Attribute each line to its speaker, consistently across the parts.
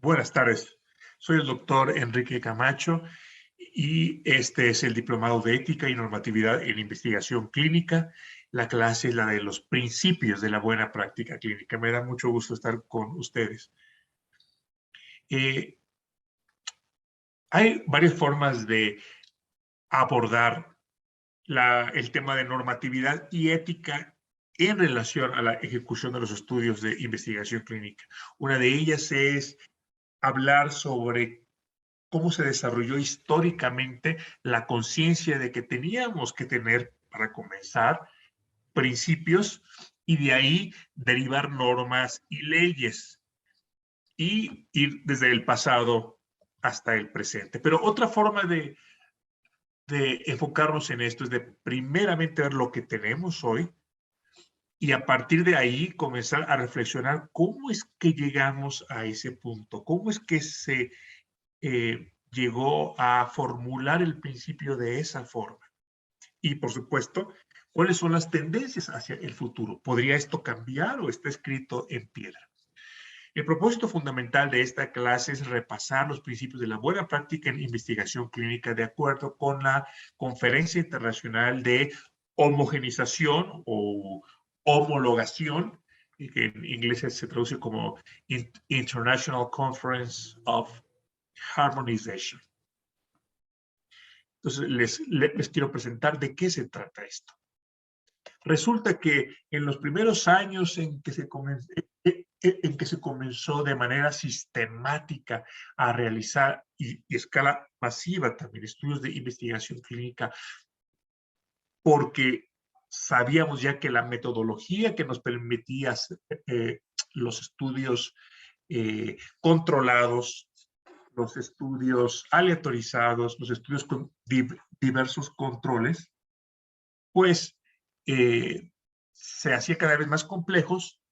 Speaker 1: Buenas tardes. Soy el doctor Enrique Camacho y este es el Diplomado de Ética y Normatividad en Investigación Clínica. La clase es la de los principios de la buena práctica clínica. Me da mucho gusto estar con ustedes. Eh, Hay varias formas de abordar el tema de normatividad y ética en relación a la ejecución de los estudios de investigación clínica. Una de ellas es hablar sobre cómo se desarrolló históricamente la conciencia de que teníamos que tener, para comenzar, principios y de ahí derivar normas y leyes y ir desde el pasado hasta el presente. Pero otra forma de enfocarnos en esto es de primeramente ver lo que tenemos hoy y a partir de ahí comenzar a reflexionar cómo es que llegamos a ese punto, cómo es que se llegó a formular el principio de esa forma. Y, por supuesto, ¿cuáles son las tendencias hacia el futuro? ¿Podría esto cambiar o está escrito en piedra? El propósito fundamental de esta clase es repasar los principios de la buena práctica en investigación clínica de acuerdo con la Conferencia Internacional de Homogenización o Homologación, que en inglés se traduce como International Conference of Harmonization. Entonces, les quiero presentar de qué se trata esto. Resulta que en los primeros años en que se comenzó de manera sistemática a realizar y escala masiva también estudios de investigación clínica, porque sabíamos ya que la metodología que nos permitía hacer, los estudios controlados, los estudios aleatorizados, los estudios con diversos controles, pues se hacía cada vez más complejos,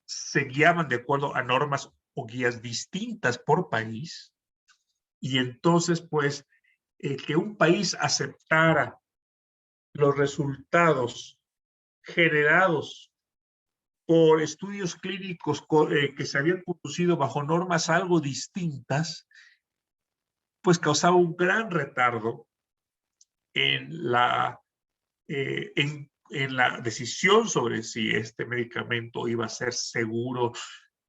Speaker 1: se guiaban de acuerdo a normas o guías distintas por país, y entonces, pues, que un país aceptara los resultados generados por estudios clínicos que se habían conducido bajo normas algo distintas, pues causaba un gran retardo en la decisión sobre si este medicamento iba a ser seguro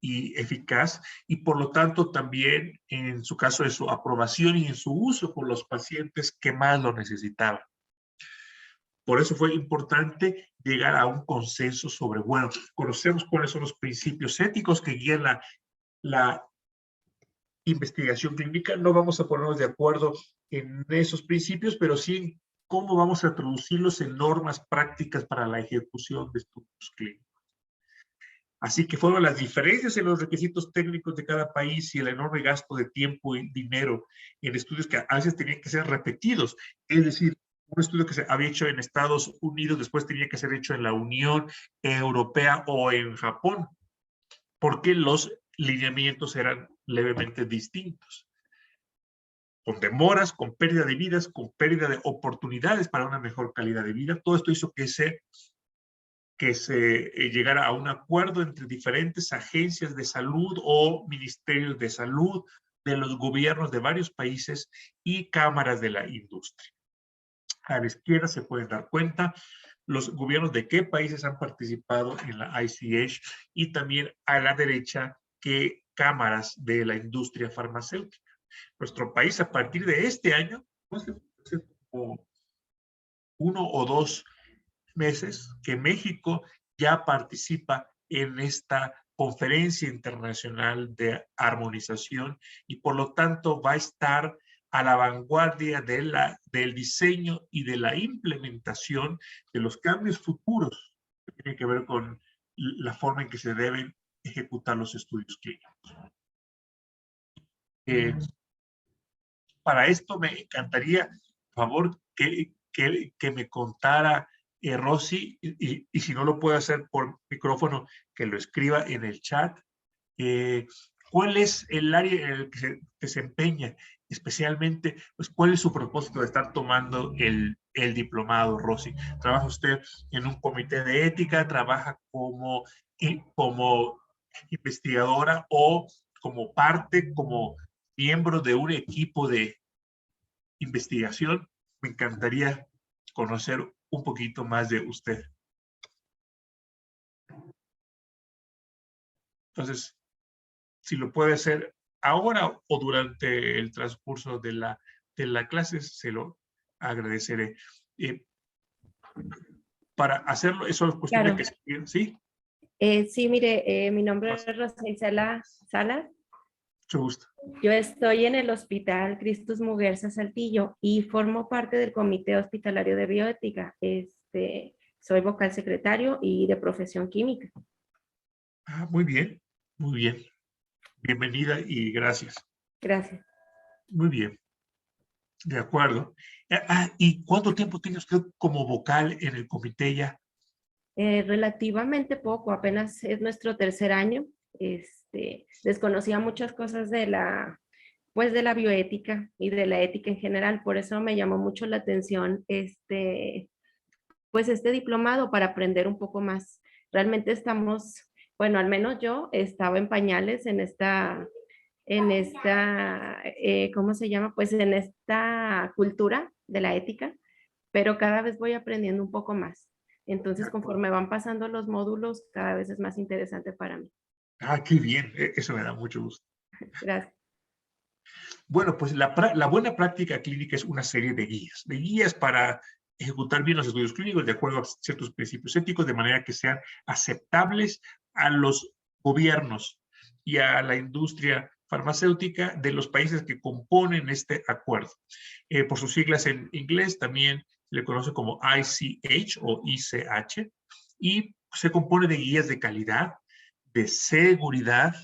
Speaker 1: y eficaz, y por lo tanto también en su caso de su aprobación y en su uso por los pacientes que más lo necesitaban. Por eso fue importante llegar a un consenso sobre, bueno, conocemos cuáles son los principios éticos que guían la investigación clínica, no vamos a ponernos de acuerdo en esos principios, pero sí en cómo vamos a traducirlos en normas prácticas para la ejecución de estudios clínicos. Así que fueron las diferencias en los requisitos técnicos de cada país y el enorme gasto de tiempo y dinero en estudios que a veces tenían que ser repetidos. Es decir, un estudio que se había hecho en Estados Unidos después tenía que ser hecho en la Unión Europea o en Japón, porque los lineamientos eran levemente distintos, con demoras, con pérdida de vidas, con pérdida de oportunidades para una mejor calidad de vida. Todo esto hizo que se llegara a un acuerdo entre diferentes agencias de salud o ministerios de salud de los gobiernos de varios países y cámaras de la industria. A la izquierda se pueden dar cuenta los gobiernos de qué países han participado en la ICH y también a la derecha qué cámaras de la industria farmacéutica. Nuestro país a partir de este año, pues, como 1 o 2 meses, que México ya participa en esta conferencia internacional de armonización y por lo tanto va a estar a la vanguardia del diseño y de la implementación de los cambios futuros que tienen que ver con la forma en que se deben ejecutar los estudios clínicos. Para esto me encantaría, por favor, que me contara Rosy, y si no lo puede hacer por micrófono, que lo escriba en el chat. ¿Cuál es el área en el que se desempeña? Especialmente, pues, ¿cuál es su propósito de estar tomando el diplomado, Rosy? ¿Trabaja usted en un comité de ética? ¿Trabaja como investigadora o como parte, como miembro de un equipo de investigación, me encantaría conocer un poquito más de usted. Entonces, si lo puede hacer ahora o durante el transcurso de la clase, se lo agradeceré. Para hacerlo, eso es cuestión de
Speaker 2: Claro.
Speaker 1: que escriban, ¿sí?
Speaker 2: Sí, mire, mi nombre es Rosa Isela Salas.
Speaker 1: Mucho gusto.
Speaker 2: Yo estoy en el Hospital Cristus Muguerza Saltillo y formo parte del Comité Hospitalario de Bioética. Soy vocal secretario y de profesión química.
Speaker 1: Ah, muy bien, muy bien. Bienvenida y gracias.
Speaker 2: Gracias.
Speaker 1: Muy bien, de acuerdo. ¿Y cuánto tiempo tiene usted como vocal en el comité ya?
Speaker 2: Relativamente poco, apenas es nuestro tercer año. Desconocía muchas cosas pues de la bioética y de la ética en general, por eso me llamó mucho la atención pues este diplomado para aprender un poco más. Realmente estamos, bueno, al menos yo estaba en pañales ¿cómo se llama? Pues en esta cultura de la ética, pero cada vez voy aprendiendo un poco más. Entonces, conforme van pasando los módulos, cada vez es más interesante para mí.
Speaker 1: Ah, qué bien, eso me da mucho gusto.
Speaker 2: Gracias.
Speaker 1: Bueno, pues la buena práctica clínica es una serie de guías para ejecutar bien los estudios clínicos de acuerdo a ciertos principios éticos, de manera que sean aceptables a los gobiernos y a la industria farmacéutica de los países que componen este acuerdo. Por sus siglas en inglés también le conoce como ICH o ICH, y se compone de guías de calidad, de seguridad,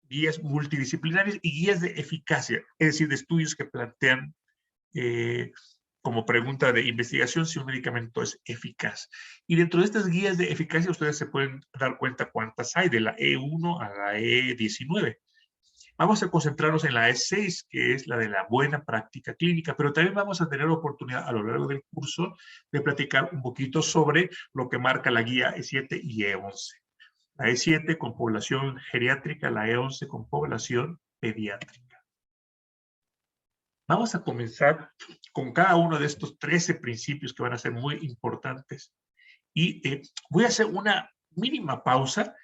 Speaker 1: guías multidisciplinarias y guías de eficacia, es decir, de estudios que plantean como pregunta de investigación si un medicamento es eficaz. Y dentro de estas guías de eficacia ustedes se pueden dar cuenta cuántas hay, de la E1 a la E19. Vamos a concentrarnos en la E6, que es la de la buena práctica clínica, pero también vamos a tener oportunidad a lo largo del curso de platicar un poquito sobre lo que marca la guía E7 y E11. La E7 con población geriátrica, la E11 con población pediátrica. Vamos a comenzar con cada uno de estos 13 principios que van a ser muy importantes. Y voy a hacer una mínima pausa.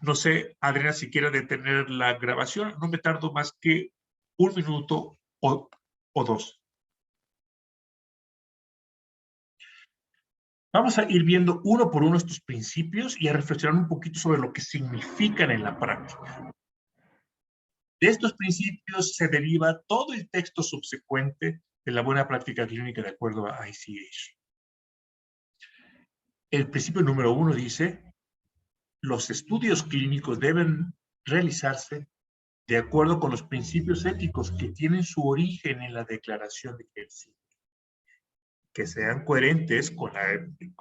Speaker 1: No sé, Adriana, si quiere detener la grabación. No me tardo más que un minuto o dos. Vamos a ir viendo uno por uno estos principios y a reflexionar un poquito sobre lo que significan en la práctica. De estos principios se deriva todo el texto subsecuente de la buena práctica clínica de acuerdo a ICH. El principio número 1 dice: los estudios clínicos deben realizarse de acuerdo con los principios éticos que tienen su origen en la Declaración de Helsinki, que sean coherentes con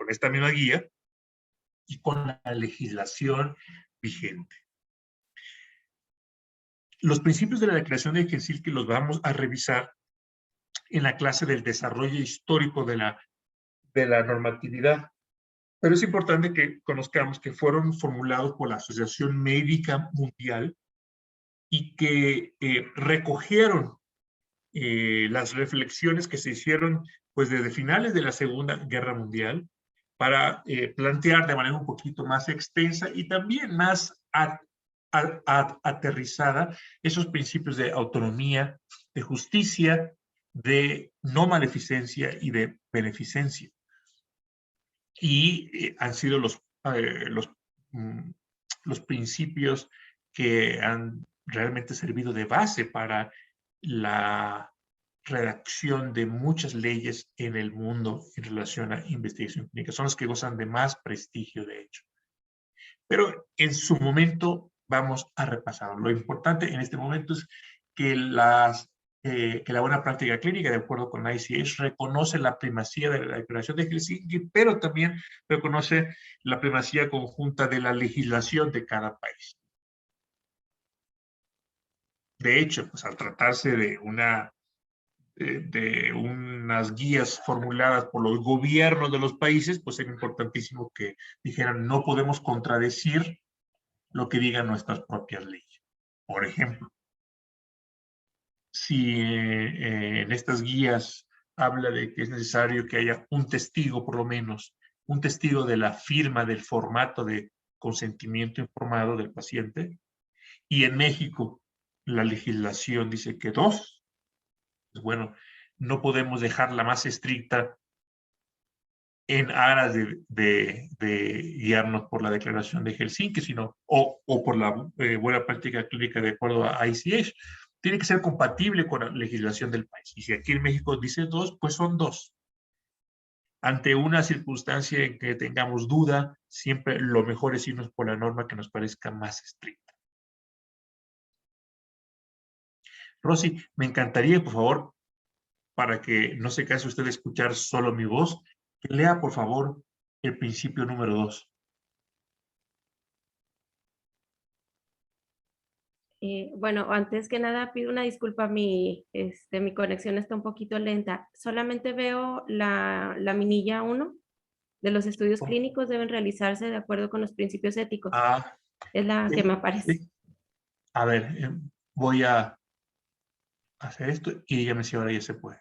Speaker 1: esta misma guía y con la legislación vigente. Los principios de la Declaración de Helsinki los vamos a revisar en la clase del desarrollo histórico de la normatividad. Pero es importante que conozcamos que fueron formulados por la Asociación Médica Mundial y que recogieron las reflexiones que se hicieron pues desde finales de la Segunda Guerra Mundial para plantear de manera un poquito más extensa y también más aterrizada esos principios de autonomía, de justicia, de no maleficencia y de beneficencia. Y han sido los principios que han realmente servido de base para la redacción de muchas leyes en el mundo en relación a investigación clínica. Son los que gozan de más prestigio, de hecho. Pero en su momento vamos a repasarlo. Lo importante en este momento es que que la buena práctica clínica, de acuerdo con la ICH, reconoce la primacía de la Declaración de Helsinki, pero también reconoce la primacía conjunta de la legislación de cada país. De hecho, pues al tratarse de unas guías formuladas por los gobiernos de los países, pues era importantísimo que dijeran: no podemos contradecir lo que digan nuestras propias leyes. Por ejemplo, si en estas guías habla de que es necesario que haya un testigo, por lo menos, un testigo de la firma del formato de consentimiento informado del paciente, y en México la legislación dice que 2, pues bueno, no podemos dejarla más estricta en aras de guiarnos por la Declaración de Helsinki, sino, o por la buena práctica clínica de acuerdo a ICH. Tiene que ser compatible con la legislación del país. Y si aquí en México dice 2, pues son 2. Ante una circunstancia en que tengamos duda, siempre lo mejor es irnos por la norma que nos parezca más estricta. Rosy, me encantaría, por favor, para que no se canse usted de escuchar solo mi voz, que lea, por favor, el principio número 2.
Speaker 2: Bueno, antes que nada pido una disculpa, mi conexión está un poquito lenta. Solamente veo la minilla 1 de los estudios clínicos deben realizarse de acuerdo con los principios éticos.
Speaker 1: Ah,
Speaker 2: Es la que me aparece.
Speaker 1: sí. A ver, voy a hacer esto y dígame si ahora ya se puede.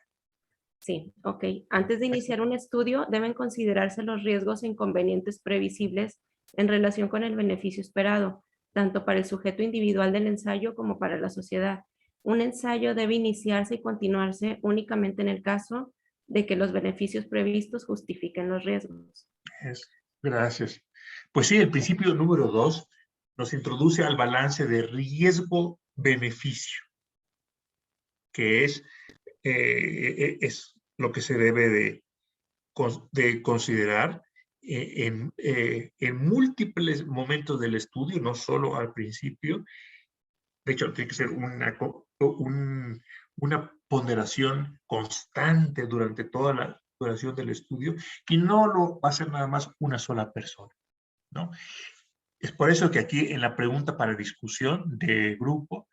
Speaker 2: Sí, ok. Antes de iniciar un estudio, deben considerarse los riesgos e inconvenientes previsibles en relación con el beneficio esperado, tanto para el sujeto individual del ensayo como para la sociedad. Un ensayo debe iniciarse y continuarse únicamente en el caso de que los beneficios previstos justifiquen los riesgos.
Speaker 1: Gracias. Pues sí, el principio número 2 nos introduce al balance de riesgo-beneficio, que es lo que se debe de considerar en múltiples momentos del estudio, no solo al principio. De hecho, tiene que ser una ponderación constante durante toda la duración del estudio, y no lo va a hacer nada más una sola persona, ¿no? Es por eso que aquí en la pregunta para discusión de grupo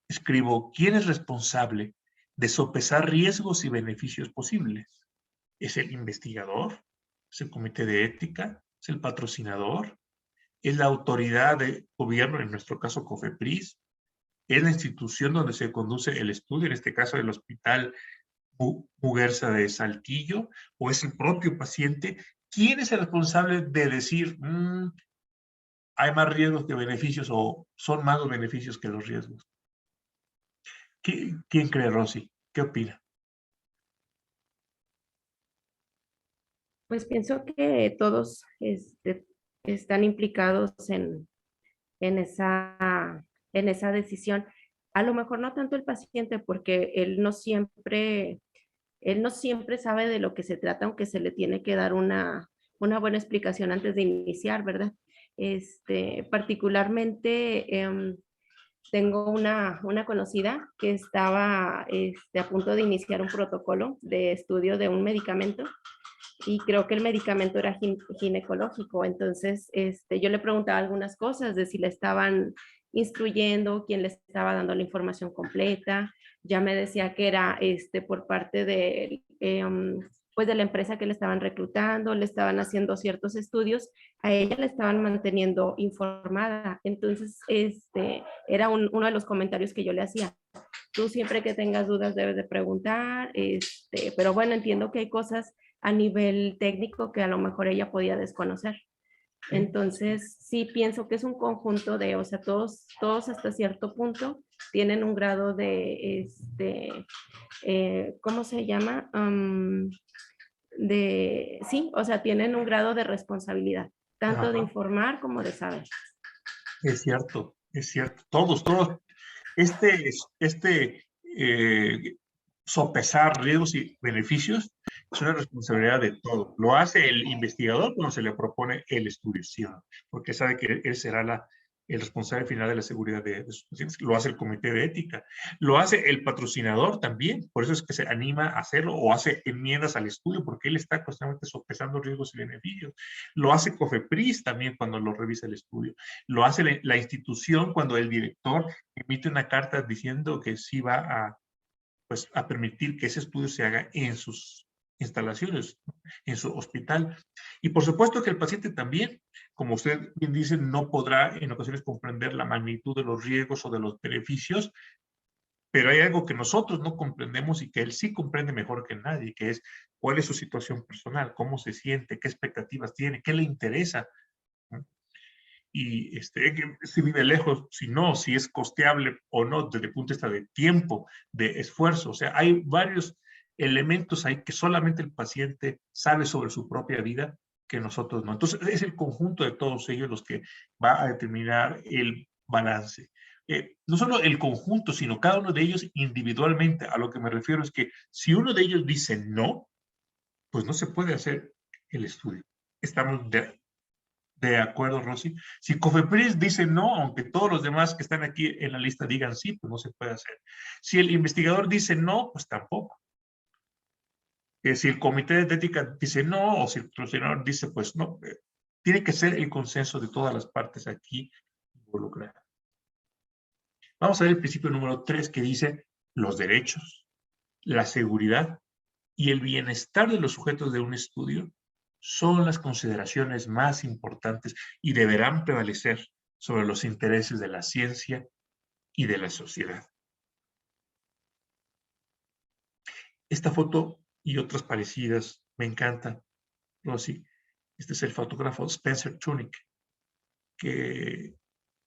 Speaker 1: escribo: ¿quién es responsable de sopesar riesgos y beneficios posibles? ¿Es el investigador? ¿Es el comité de ética? ¿Es el patrocinador? ¿Es la autoridad de gobierno, en nuestro caso COFEPRIS? ¿Es la institución donde se conduce el estudio, en este caso el Hospital Muguerza de Saltillo? ¿O es el propio paciente? ¿Quién es el responsable de decir hay más riesgos que beneficios, o son más los beneficios que los riesgos? ¿Quién cree, Rosy? ¿Qué opina?
Speaker 2: Pues pienso que todos están implicados en esa decisión. A lo mejor no tanto el paciente, porque él no siempre sabe de lo que se trata, aunque se le tiene que dar una buena explicación antes de iniciar, ¿verdad? Particularmente, tengo una conocida que estaba a punto de iniciar un protocolo de estudio de un medicamento, y creo que el medicamento era ginecológico. Entonces, yo le preguntaba algunas cosas de si le estaban instruyendo, quién le estaba dando la información completa. Ya me decía que era por parte de, pues de la empresa que le estaban reclutando, le estaban haciendo ciertos estudios, a ella le estaban manteniendo informada. Entonces, era uno de los comentarios que yo le hacía. Tú siempre que tengas dudas debes de preguntar, pero bueno, entiendo que hay cosas a nivel técnico que a lo mejor ella podía desconocer. Entonces, sí pienso que es un conjunto de, o sea, todos hasta cierto punto tienen un grado de, ¿cómo se llama? Sí, o sea, tienen un grado de responsabilidad, tanto de informar como de saber.
Speaker 1: Es cierto, es cierto. Todos. Sopesar riesgos y beneficios es una responsabilidad de todo. Lo hace el investigador cuando se le propone el estudio, ¿sí? Porque sabe que él será el responsable final de la seguridad de sus pacientes. Lo hace el comité de ética. Lo hace el patrocinador también. Por eso es que se anima a hacerlo, o hace enmiendas al estudio, porque él está constantemente sopesando riesgos y beneficios. Lo hace COFEPRIS también cuando lo revisa el estudio. Lo hace la institución cuando el director emite una carta diciendo que sí va a permitir que ese estudio se haga en sus instalaciones, en su hospital. Y por supuesto que el paciente también, como usted bien dice, no podrá en ocasiones comprender la magnitud de los riesgos o de los beneficios, pero hay algo que nosotros no comprendemos y que él sí comprende mejor que nadie, que es cuál es su situación personal, cómo se siente, qué expectativas tiene, qué le interesa, ¿no? Y si vive lejos, si no, si es costeable o no, desde el punto de vista de tiempo, de esfuerzo. O sea, hay varios elementos ahí que solamente el paciente sabe sobre su propia vida que nosotros no. Entonces, es el conjunto de todos ellos los que va a determinar el balance. No solo el conjunto, sino cada uno de ellos individualmente. A lo que me refiero es que si uno de ellos dice no, pues no se puede hacer el estudio. Estamos de acuerdo, Rosy. Si Cofepris dice no, aunque todos los demás que están aquí en la lista digan sí, pues no se puede hacer. Si el investigador dice no, pues tampoco. Si el comité de ética dice no, o si el patrocinador dice pues no, tiene que ser el consenso de todas las partes aquí involucradas. Vamos a ver el principio número 3 que dice los derechos, la seguridad y el bienestar de los sujetos de un estudio son las consideraciones más importantes y deberán prevalecer sobre los intereses de la ciencia y de la sociedad. Esta foto y otras parecidas me encantan, Rosy. Este es el fotógrafo Spencer Tunick, que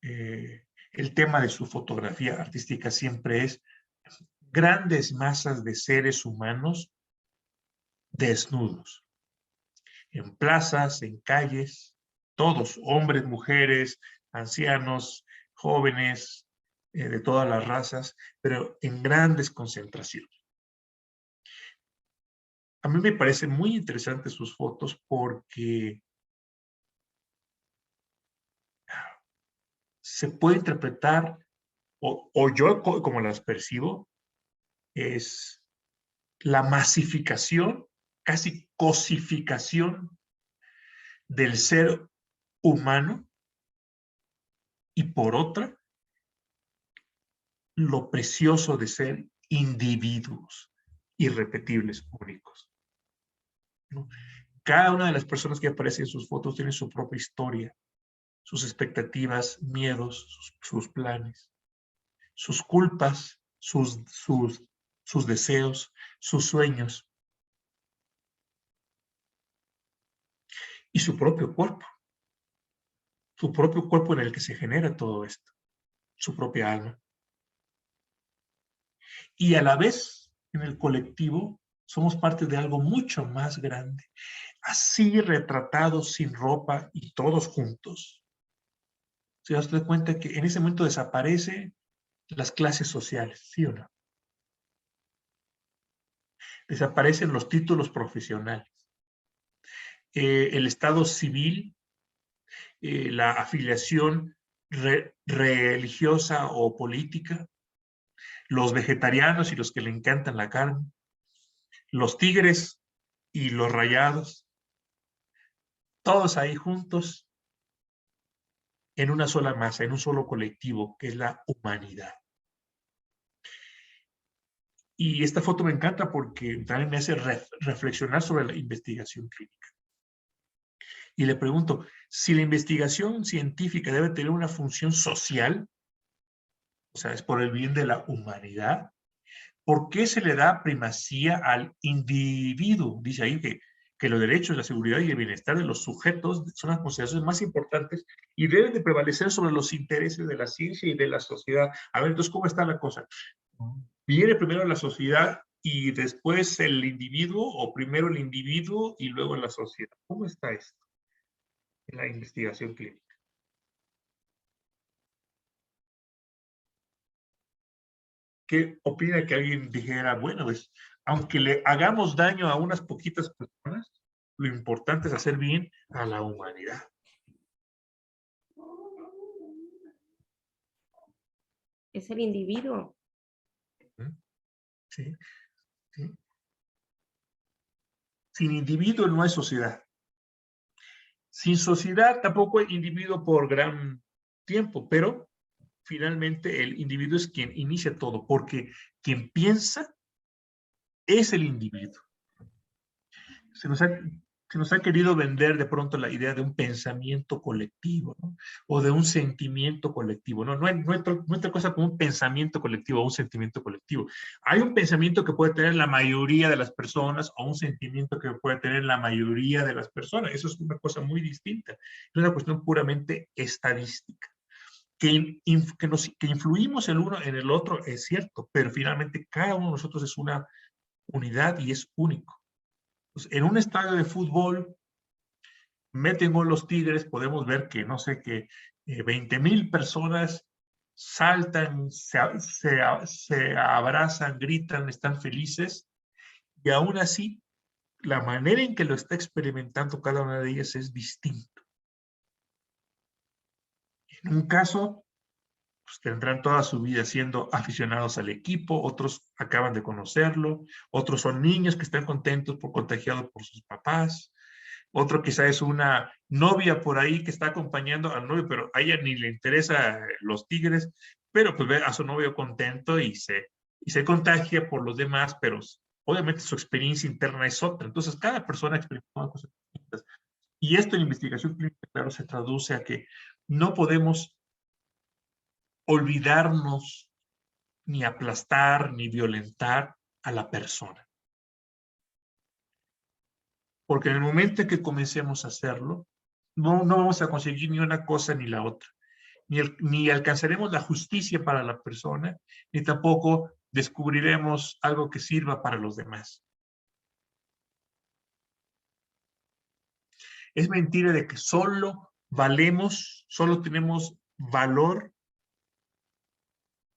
Speaker 1: el tema de su fotografía artística siempre es grandes masas de seres humanos desnudos, en plazas, en calles, todos, hombres, mujeres, ancianos, jóvenes, de todas las razas, pero en grandes concentraciones. A mí me parecen muy interesantes sus fotos porque se puede interpretar, o yo como las percibo, es la masificación, casi cosificación del ser humano, y por otra, lo precioso de ser individuos irrepetibles, únicos, ¿no? Cada una de las personas que aparecen en sus fotos tiene su propia historia, sus expectativas, miedos, sus planes, sus culpas, sus deseos, sus sueños y su propio cuerpo en el que se genera todo esto, su propia alma. Y a la vez, en el colectivo, somos parte de algo mucho más grande, así retratados sin ropa y todos juntos. Se da cuenta que en ese momento desaparecen las clases sociales, ¿sí o no? Desaparecen los títulos profesionales. El estado civil, la afiliación religiosa o política, los vegetarianos y los que le encantan la carne, los tigres y los rayados, todos ahí juntos en una sola masa, en un solo colectivo, que es la humanidad. Y esta foto me encanta porque también me hace reflexionar sobre la investigación clínica. Y le pregunto, si la investigación científica debe tener una función social, o sea, es por el bien de la humanidad, ¿por qué se le da primacía al individuo? Dice ahí que los derechos, la seguridad y el bienestar de los sujetos son las consideraciones más importantes y deben de prevalecer sobre los intereses de la ciencia y de la sociedad. A ver, entonces, ¿cómo está la cosa? ¿Viene primero la sociedad y después el individuo, o primero el individuo y luego la sociedad? ¿Cómo está esto en la investigación clínica? ¿Qué opina que alguien dijera, bueno, pues, aunque le hagamos daño a unas poquitas personas, lo importante es hacer bien a la humanidad?
Speaker 2: Es el individuo.
Speaker 1: ¿Sí? ¿Sí? Sin individuo no hay sociedad. Sin sociedad tampoco hay individuo por gran tiempo, pero finalmente el individuo es quien inicia todo, porque quien piensa es el individuo. se nos ha, se nos ha querido vender de pronto la idea de un pensamiento colectivo, ¿no? O de un sentimiento colectivo, ¿no? No hay otra cosa como un pensamiento colectivo o un sentimiento colectivo. Hay un pensamiento que puede tener la mayoría de las personas o un sentimiento que puede tener la mayoría de las personas. Eso es una cosa muy distinta. Es una cuestión puramente estadística. Que influimos el uno en el otro es cierto, pero finalmente cada uno de nosotros es una unidad y es único. Pues, en un estadio de fútbol, meten gol los Tigres, podemos ver que, no sé, que 20,000 personas saltan, se abrazan, gritan, están felices, y aún así, la manera en que lo está experimentando cada una de ellas es distinta. En un caso, pues tendrán toda su vida siendo aficionados al equipo, otros acaban de conocerlo, otros son niños que están contentos por contagiados por sus papás, otro quizá es una novia por ahí que está acompañando al novio, pero a ella ni le interesa los Tigres, pero pues ve a su novio contento y se contagia por los demás, pero obviamente su experiencia interna es otra. Entonces, cada persona experimenta cosas distintas. Y esto en investigación clínica, claro, se traduce a que no podemos olvidarnos ni aplastar ni violentar a la persona. Porque en el momento en que comencemos a hacerlo, no vamos a conseguir ni una cosa ni la otra. Ni alcanzaremos la justicia para la persona, ni tampoco descubriremos algo que sirva para los demás. Es mentira de que solo valemos, solo tenemos valor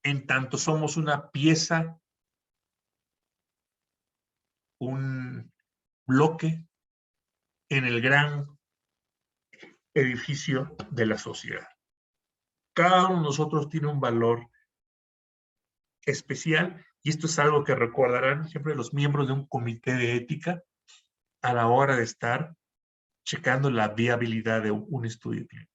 Speaker 1: en tanto somos una pieza, un bloque en el gran edificio de la sociedad. Cada uno de nosotros tiene un valor especial y esto es algo que recordarán siempre los miembros de un comité de ética a la hora de estar checando la viabilidad de un estudio clínico.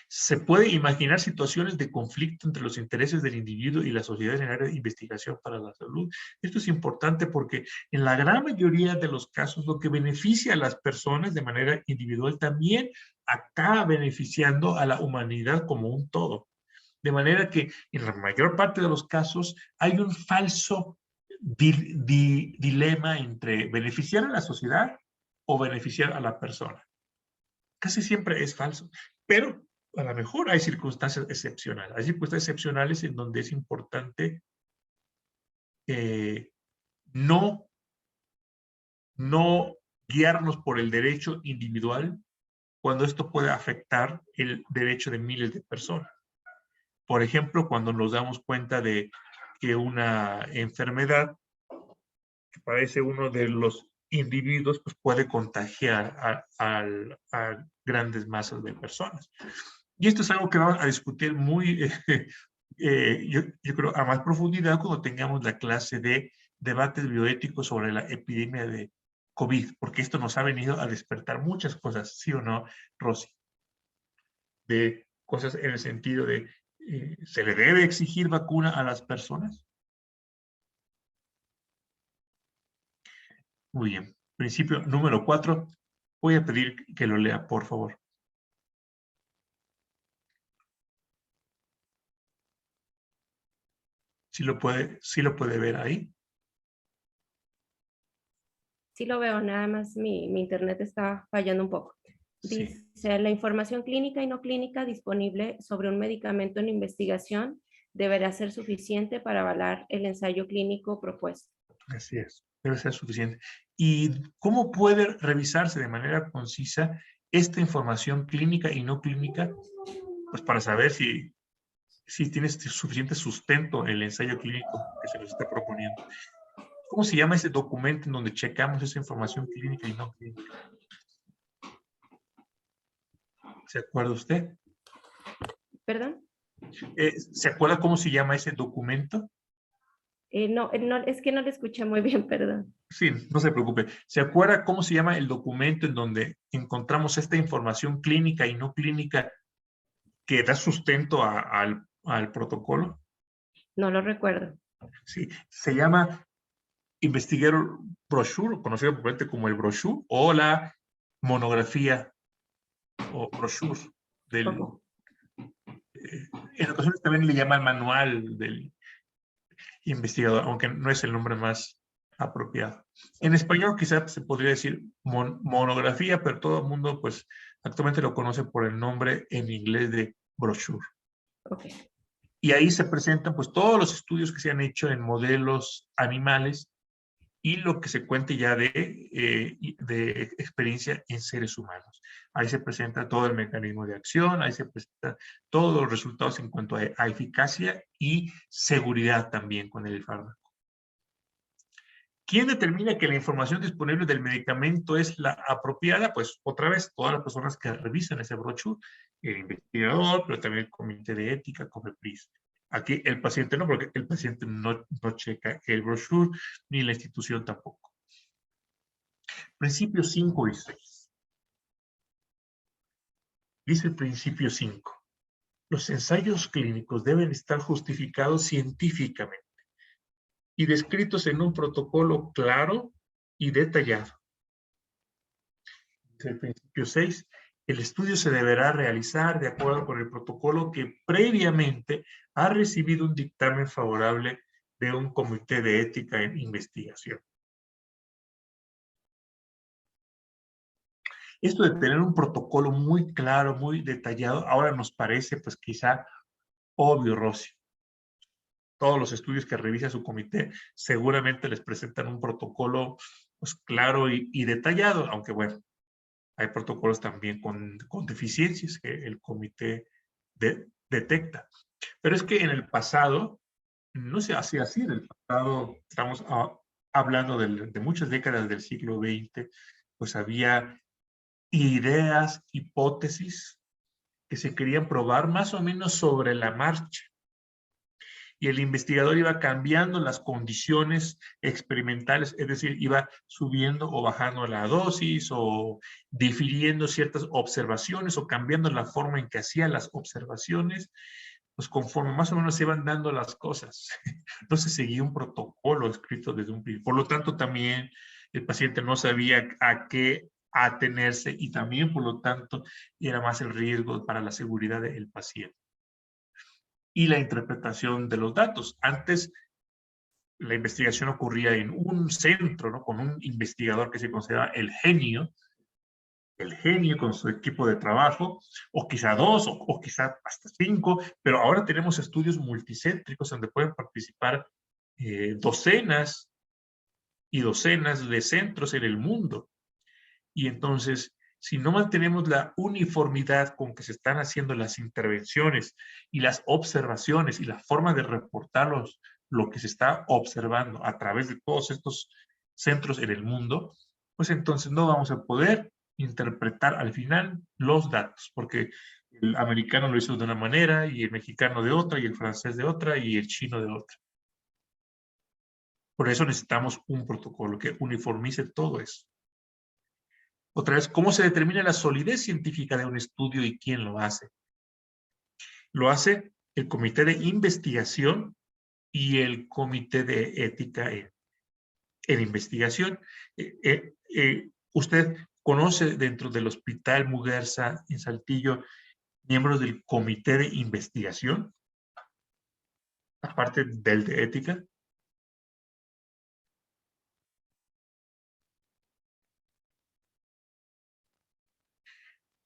Speaker 1: Se puede imaginar situaciones de conflicto entre los intereses del individuo y la sociedad en el área de investigación para la salud. Esto es importante porque en la gran mayoría de los casos lo que beneficia a las personas de manera individual también acaba beneficiando a la humanidad como un todo. De manera que en la mayor parte de los casos hay un falso dilema entre beneficiar a la sociedad o beneficiar a la persona. Casi siempre es falso, pero a lo mejor hay circunstancias excepcionales. Hay circunstancias excepcionales en donde es importante no guiarnos por el derecho individual cuando esto puede afectar el derecho de miles de personas. Por ejemplo, cuando nos damos cuenta de que una enfermedad que padece uno de los individuos pues puede contagiar a grandes masas de personas. Y esto es algo que vamos a discutir muy, yo creo, a más profundidad cuando tengamos la clase de debates bioéticos sobre la epidemia de COVID, porque esto nos ha venido a despertar muchas cosas, ¿sí o no, Rosy? De cosas en el sentido de, ¿se le debe exigir vacuna a las personas? Muy bien. Principio número 4. Voy a pedir que lo lea, por favor. Sí lo puede ver ahí.
Speaker 2: Sí lo veo, nada más mi internet está fallando un poco.
Speaker 1: Sí.
Speaker 2: Dice, la información clínica y no clínica disponible sobre un medicamento en investigación deberá ser suficiente para avalar el ensayo clínico propuesto.
Speaker 1: Así es, debe ser suficiente. ¿Y cómo puede revisarse de manera concisa esta información clínica y no clínica? Pues para saber si tiene suficiente sustento el ensayo clínico que se nos está proponiendo. ¿Cómo se llama ese documento en donde checamos esa información clínica y no clínica? ¿Se acuerda usted?
Speaker 2: ¿Perdón?
Speaker 1: ¿Se acuerda cómo se llama ese documento?
Speaker 2: No, es que no le escuché muy bien, perdón.
Speaker 1: Sí, no se preocupe. ¿Se acuerda cómo se llama el documento en donde encontramos esta información clínica y no clínica que da sustento al protocolo?
Speaker 2: No lo recuerdo.
Speaker 1: Sí, se llama investigator brochure, conocido popularmente como el brochure, o la monografía o brochure del...
Speaker 2: Ojo.
Speaker 1: En ocasiones también le llaman manual del investigador, aunque no es el nombre más apropiado. En español quizás se podría decir monografía, pero todo el mundo pues actualmente lo conoce por el nombre en inglés de brochure.
Speaker 2: Okay.
Speaker 1: Y ahí se presentan pues todos los estudios que se han hecho en modelos animales y lo que se cuente ya de experiencia en seres humanos. Ahí se presenta todo el mecanismo de acción, ahí se presentan todos los resultados en cuanto a eficacia y seguridad también con el fármaco. ¿Quién determina que la información disponible del medicamento es la apropiada? Pues otra vez, todas las personas que revisan ese brochure, el investigador, pero también el comité de ética, COFEPRIS. Aquí el paciente no, porque el paciente no checa el brochure, ni la institución tampoco. Principios 5 y 6. Dice el principio 5. Los ensayos clínicos deben estar justificados científicamente y descritos en un protocolo claro y detallado. Dice el principio 6. El estudio se deberá realizar de acuerdo con el protocolo que previamente ha recibido un dictamen favorable de un comité de ética en investigación. Esto de tener un protocolo muy claro, muy detallado, ahora nos parece pues quizá obvio, Rosy. Todos los estudios que revisa su comité seguramente les presentan un protocolo pues claro y detallado, aunque bueno, hay protocolos también con deficiencias que el comité detecta. Pero es que en el pasado no se hacía así. En el pasado, estamos hablando de muchas décadas del siglo XX, pues había ideas, hipótesis que se querían probar más o menos sobre la marcha. Y el investigador iba cambiando las condiciones experimentales, es decir, iba subiendo o bajando la dosis o difiriendo ciertas observaciones o cambiando la forma en que hacía las observaciones, pues conforme más o menos se iban dando las cosas. No se seguía un protocolo escrito desde un principio. Por lo tanto, también el paciente no sabía a qué atenerse y también, por lo tanto, era más el riesgo para la seguridad del paciente. Y la interpretación de los datos. Antes, la investigación ocurría en un centro, ¿no? Con un investigador que se considera el genio con su equipo de trabajo, o quizá dos, o quizá hasta 5, pero ahora tenemos estudios multicéntricos donde pueden participar docenas y docenas de centros en el mundo. Y entonces, si no mantenemos la uniformidad con que se están haciendo las intervenciones y las observaciones y la forma de reportarlos, lo que se está observando a través de todos estos centros en el mundo, pues entonces no vamos a poder interpretar al final los datos, porque el americano lo hizo de una manera y el mexicano de otra y el francés de otra y el chino de otra. Por eso necesitamos un protocolo que uniformice todo eso. Otra vez, ¿cómo se determina la solidez científica de un estudio y quién lo hace? Lo hace el comité de investigación y el comité de ética en investigación. Usted conoce dentro del Hospital Muguerza en Saltillo miembros del comité de investigación, aparte del de ética.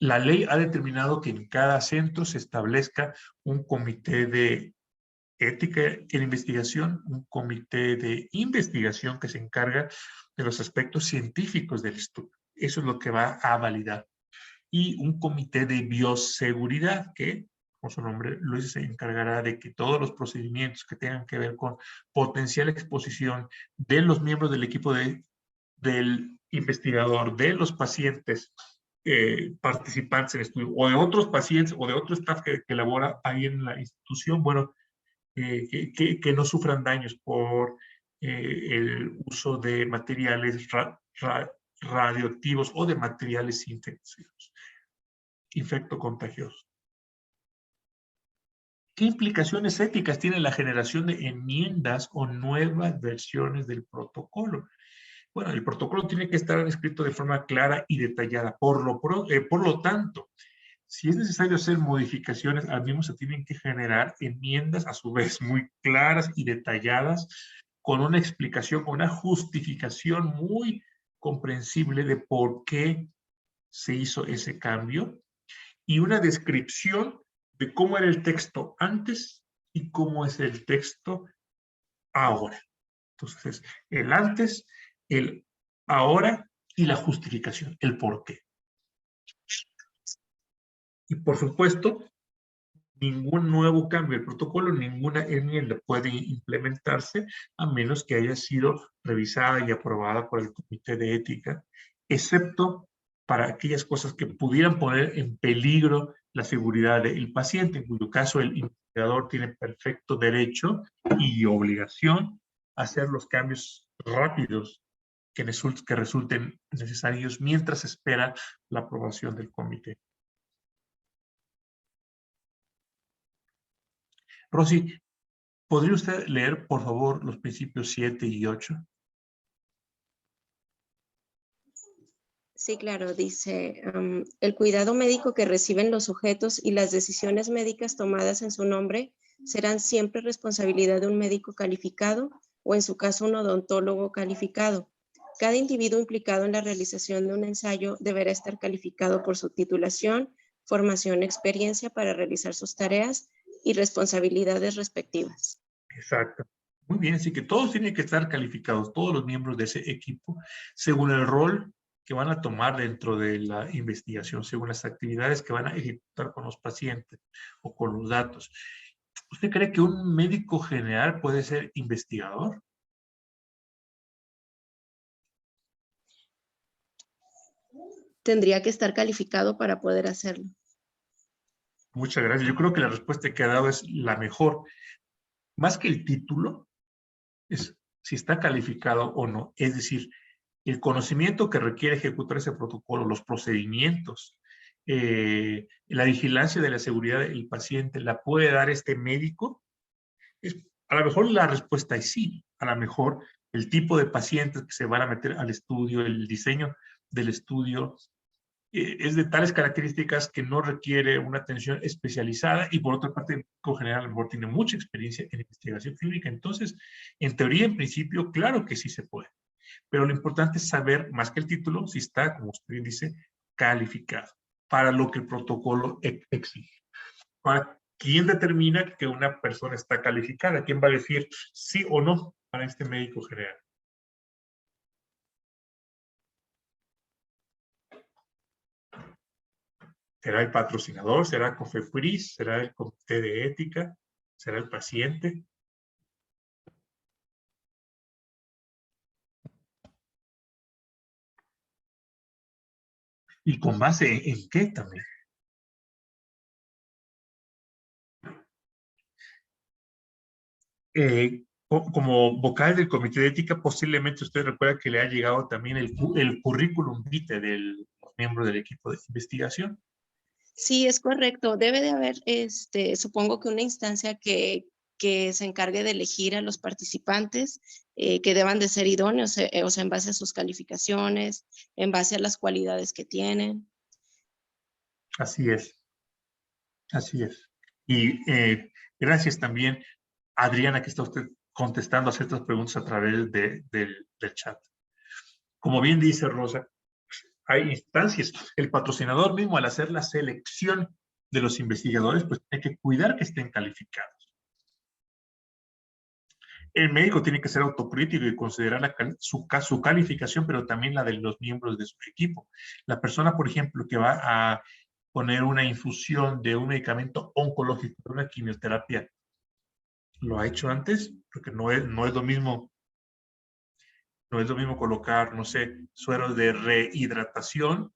Speaker 1: La ley ha determinado que en cada centro se establezca un comité de ética en investigación, un comité de investigación que se encarga de los aspectos científicos del estudio. Eso es lo que va a validar. Y un comité de bioseguridad que, como su nombre lo dice, se encargará de que todos los procedimientos que tengan que ver con potencial exposición de los miembros del equipo del investigador, de los pacientes participantes en el estudio, o de otros pacientes, o de otro staff que labora ahí en la institución, bueno, que no sufran daños por el uso de materiales radioactivos o de materiales infectocontagiosos. ¿Qué implicaciones éticas tiene la generación de enmiendas o nuevas versiones del protocolo? Bueno, el protocolo tiene que estar escrito de forma clara y detallada. Por lo tanto, si es necesario hacer modificaciones, al mismo se tienen que generar enmiendas a su vez muy claras y detalladas, con una explicación, con una justificación muy comprensible de por qué se hizo ese cambio y una descripción de cómo era el texto antes y cómo es el texto ahora. Entonces, el antes, el ahora y la justificación, el por qué. Y por supuesto, ningún nuevo cambio del protocolo, ninguna enmienda puede implementarse a menos que haya sido revisada y aprobada por el Comité de Ética, excepto para aquellas cosas que pudieran poner en peligro la seguridad del paciente, en cuyo caso el investigador tiene perfecto derecho y obligación a hacer los cambios rápidos que resulten necesarios mientras espera la aprobación del comité. Rosy, ¿podría usted leer, por favor, los principios 7 y 8?
Speaker 3: Sí, claro, dice, el cuidado médico que reciben los sujetos y las decisiones médicas tomadas en su nombre serán siempre responsabilidad de un médico calificado o en su caso un odontólogo calificado. Cada individuo implicado en la realización de un ensayo deberá estar calificado por su titulación, formación, experiencia para realizar sus tareas y responsabilidades respectivas.
Speaker 1: Exacto. Muy bien, así que todos tienen que estar calificados, todos los miembros de ese equipo, según el rol que van a tomar dentro de la investigación, según las actividades que van a ejecutar con los pacientes o con los datos. ¿Usted cree que un médico general puede ser investigador?
Speaker 3: Tendría que estar calificado para poder hacerlo.
Speaker 1: Muchas gracias. Yo creo que la respuesta que ha dado es la mejor. Más que el título, es si está calificado o no. Es decir, el conocimiento que requiere ejecutar ese protocolo, los procedimientos, la vigilancia de la seguridad del paciente, ¿la puede dar este médico? A lo mejor la respuesta es sí. A lo mejor el tipo de pacientes que se van a meter al estudio, el diseño del estudio, es de tales características que no requiere una atención especializada y por otra parte, el médico general a lo mejor tiene mucha experiencia en investigación clínica. Entonces, en teoría, en principio, claro que sí se puede. Pero lo importante es saber, más que el título, si está, como usted bien dice, calificado para lo que el protocolo exige. Ahora, ¿quién determina que una persona está calificada? ¿Quién va a decir sí o no para este médico general? ¿Será el patrocinador? ¿Será COFEPRIS? ¿Será el comité de ética? ¿Será el paciente? ¿Y con base en qué también? Como vocal del comité de ética, posiblemente usted recuerda que le ha llegado también el currículum vitae del miembro del equipo de investigación.
Speaker 3: Sí, es correcto. Debe de haber, supongo que una instancia que se encargue de elegir a los participantes, que deban de ser idóneos, o sea, en base a sus calificaciones, en base a las cualidades que tienen.
Speaker 1: Así es, así es. Y gracias también, Adriana, que está usted contestando a ciertas preguntas a través del chat. Como bien dice Rosa, hay instancias. El patrocinador mismo, al hacer la selección de los investigadores, pues hay que cuidar que estén calificados. El médico tiene que ser autocrítico y considerar su calificación, pero también la de los miembros de su equipo. La persona, por ejemplo, que va a poner una infusión de un medicamento oncológico, de una quimioterapia, ¿lo ha hecho antes? Porque no es lo mismo, no es lo mismo colocar, no sé, sueros de rehidratación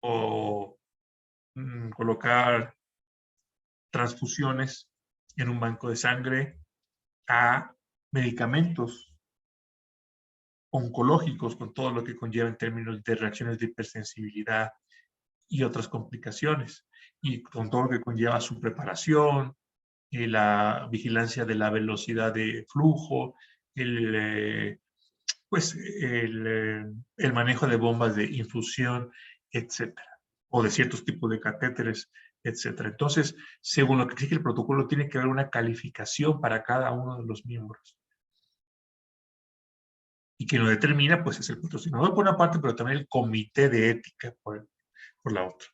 Speaker 1: o colocar transfusiones en un banco de sangre a medicamentos oncológicos con todo lo que conlleva en términos de reacciones de hipersensibilidad y otras complicaciones, y con todo lo que conlleva su preparación, la vigilancia de la velocidad de flujo, el manejo de bombas de infusión, etcétera, o de ciertos tipos de catéteres, etcétera. Entonces, según lo que exige el protocolo, tiene que haber una calificación para cada uno de los miembros. Y quien lo determina, pues, es el patrocinador por una parte, pero también el comité de ética por la otra.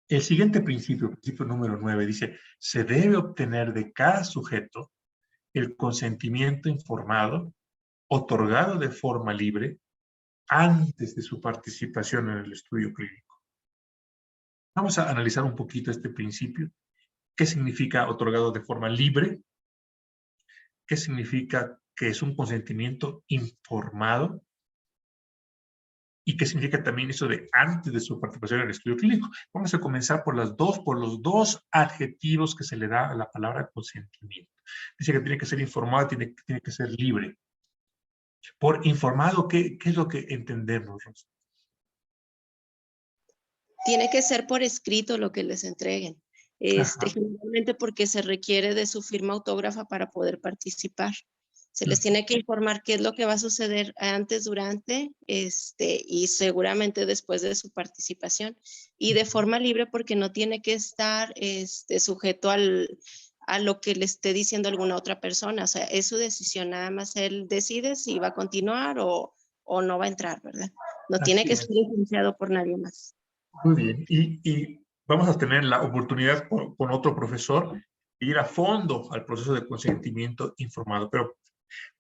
Speaker 1: El siguiente principio, principio número 9, dice, se debe obtener de cada sujeto el consentimiento informado, otorgado de forma libre, antes de su participación en el estudio clínico. Vamos a analizar un poquito este principio. ¿Qué significa otorgado de forma libre? ¿Qué significa que es un consentimiento informado? ¿Y qué significa también eso de antes de su participación en el estudio clínico? Vamos a comenzar por los dos adjetivos que se le da a la palabra consentimiento. Dice que tiene que ser informado, tiene que ser libre. Por informado, ¿qué es lo que entendemos, Rosa?
Speaker 3: Tiene que ser por escrito lo que les entreguen. Generalmente porque se requiere de su firma autógrafa para poder participar. Se les tiene que informar qué es lo que va a suceder antes, durante, y seguramente después de su participación. Y de forma libre porque no tiene que estar sujeto a lo que le esté diciendo alguna otra persona. O sea, es su decisión. Nada más él decide si va a continuar o no va a entrar, ¿verdad? No tiene que ser influenciado por nadie más.
Speaker 1: Muy bien. Y vamos a tener la oportunidad con otro profesor de ir a fondo al proceso de consentimiento informado. Pero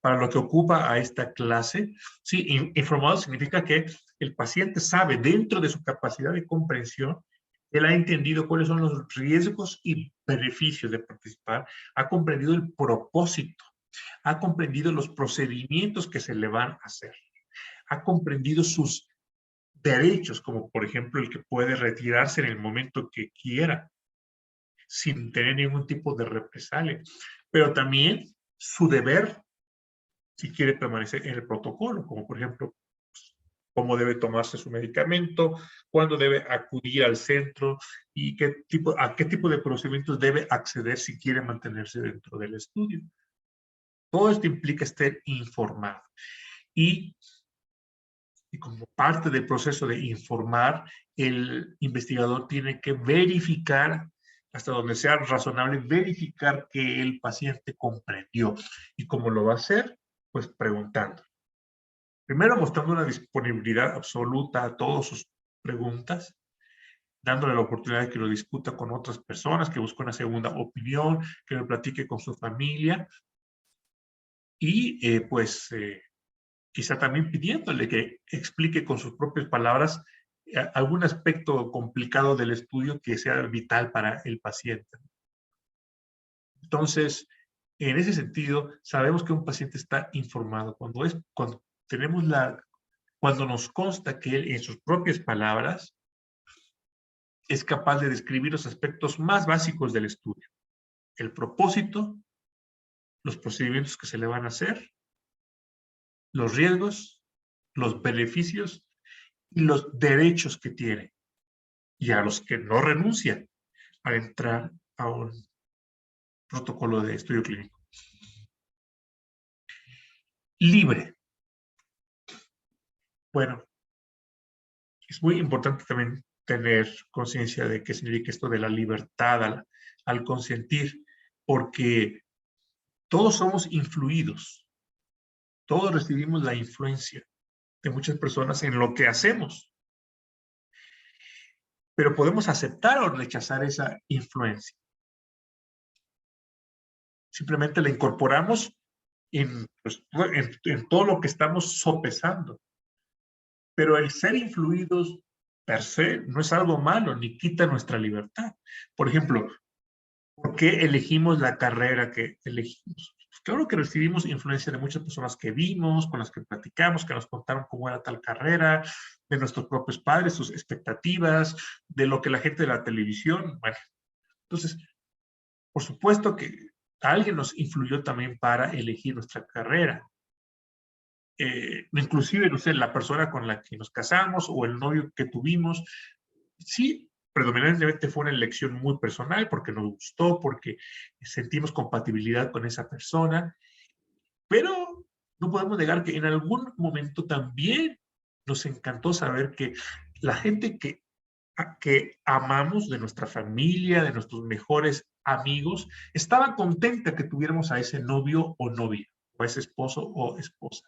Speaker 1: para lo que ocupa a esta clase, sí, informado significa que el paciente sabe dentro de su capacidad de comprensión, él ha entendido cuáles son los riesgos y beneficios de participar, ha comprendido el propósito, ha comprendido los procedimientos que se le van a hacer, ha comprendido sus derechos, como por ejemplo el que puede retirarse en el momento que quiera, sin tener ningún tipo de represalia, pero también su deber si quiere permanecer en el protocolo, como por ejemplo, cómo debe tomarse su medicamento, cuándo debe acudir al centro y a qué tipo de procedimientos debe acceder si quiere mantenerse dentro del estudio. Todo esto implica estar informado. Y como parte del proceso de informar, el investigador tiene que verificar, hasta donde sea razonable, verificar que el paciente comprendió. ¿Y cómo lo va a hacer? Pues preguntando. Primero mostrando una disponibilidad absoluta a todas sus preguntas, dándole la oportunidad de que lo discuta con otras personas, que busque una segunda opinión, que lo platique con su familia y quizá también pidiéndole que explique con sus propias palabras algún aspecto complicado del estudio que sea vital para el paciente. Entonces, en ese sentido, sabemos que un paciente está informado cuando nos consta que él, en sus propias palabras, es capaz de describir los aspectos más básicos del estudio. El propósito, los procedimientos que se le van a hacer, los riesgos, los beneficios y los derechos que tiene y a los que no renuncia al entrar a un protocolo de estudio clínico. Libre. Bueno, es muy importante también tener conciencia de qué significa esto de la libertad al consentir, porque todos somos influidos, todos recibimos la influencia de muchas personas en lo que hacemos, pero podemos aceptar o rechazar esa influencia. Simplemente la incorporamos en todo lo que estamos sopesando. Pero el ser influidos per se no es algo malo, ni quita nuestra libertad. Por ejemplo, ¿por qué elegimos la carrera que elegimos? Pues claro que recibimos influencia de muchas personas que vimos, con las que platicamos, que nos contaron cómo era tal carrera, de nuestros propios padres, sus expectativas, de lo que la gente de la televisión. Bueno, entonces, por supuesto que alguien nos influyó también para elegir nuestra carrera. inclusive, no sé, la persona con la que nos casamos o el novio que tuvimos, sí, predominantemente fue una elección muy personal porque nos gustó, porque sentimos compatibilidad con esa persona, pero no podemos negar que en algún momento también nos encantó saber que la gente que amamos, de nuestra familia, de nuestros mejores amigos, estaba contenta que tuviéramos a ese novio o novia, o a ese esposo o esposa.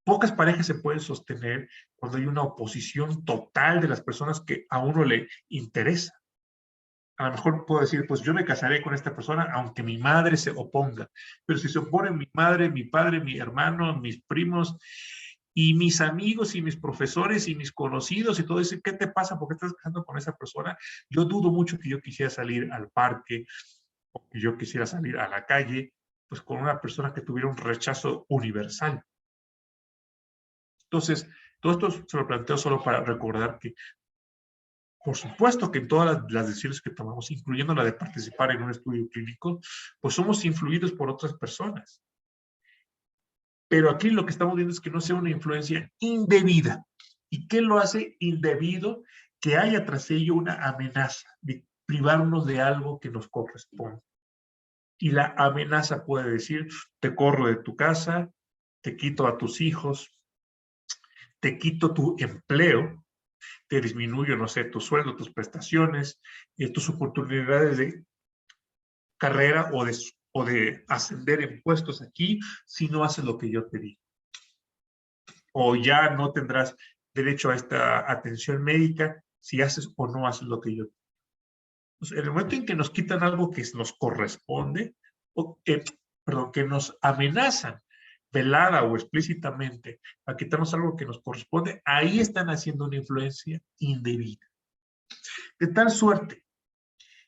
Speaker 1: Pocas parejas se pueden sostener cuando hay una oposición total de las personas que a uno le interesa. A lo mejor puedo decir, pues yo me casaré con esta persona aunque mi madre se oponga, pero si se oponen mi madre, mi padre, mi hermano, mis primos y mis amigos y mis profesores y mis conocidos y todo eso, ¿qué te pasa? ¿Por qué estás casando con esa persona? Yo dudo mucho que yo quisiera salir al parque o que yo quisiera salir a la calle, pues con una persona que tuviera un rechazo universal. Entonces, todo esto se lo planteo solo para recordar que, por supuesto que en todas las decisiones que tomamos, incluyendo la de participar en un estudio clínico, pues somos influidos por otras personas. Pero aquí lo que estamos viendo es que no sea una influencia indebida. ¿Y qué lo hace indebido? Que haya tras ello una amenaza de privarnos de algo que nos corresponde. Y la amenaza puede decir, te corro de tu casa, te quito a tus hijos, te quito tu empleo, te disminuyo, no sé, tu sueldo, tus prestaciones, tus oportunidades de carrera o de ascender en puestos aquí si no haces lo que yo te digo. O ya no tendrás derecho a esta atención médica si haces o no haces lo que yo te digo. Entonces, en el momento en que nos quitan algo que nos corresponde, o que nos amenazan velada o explícitamente a quitarnos algo que nos corresponde, ahí están haciendo una influencia indebida. De tal suerte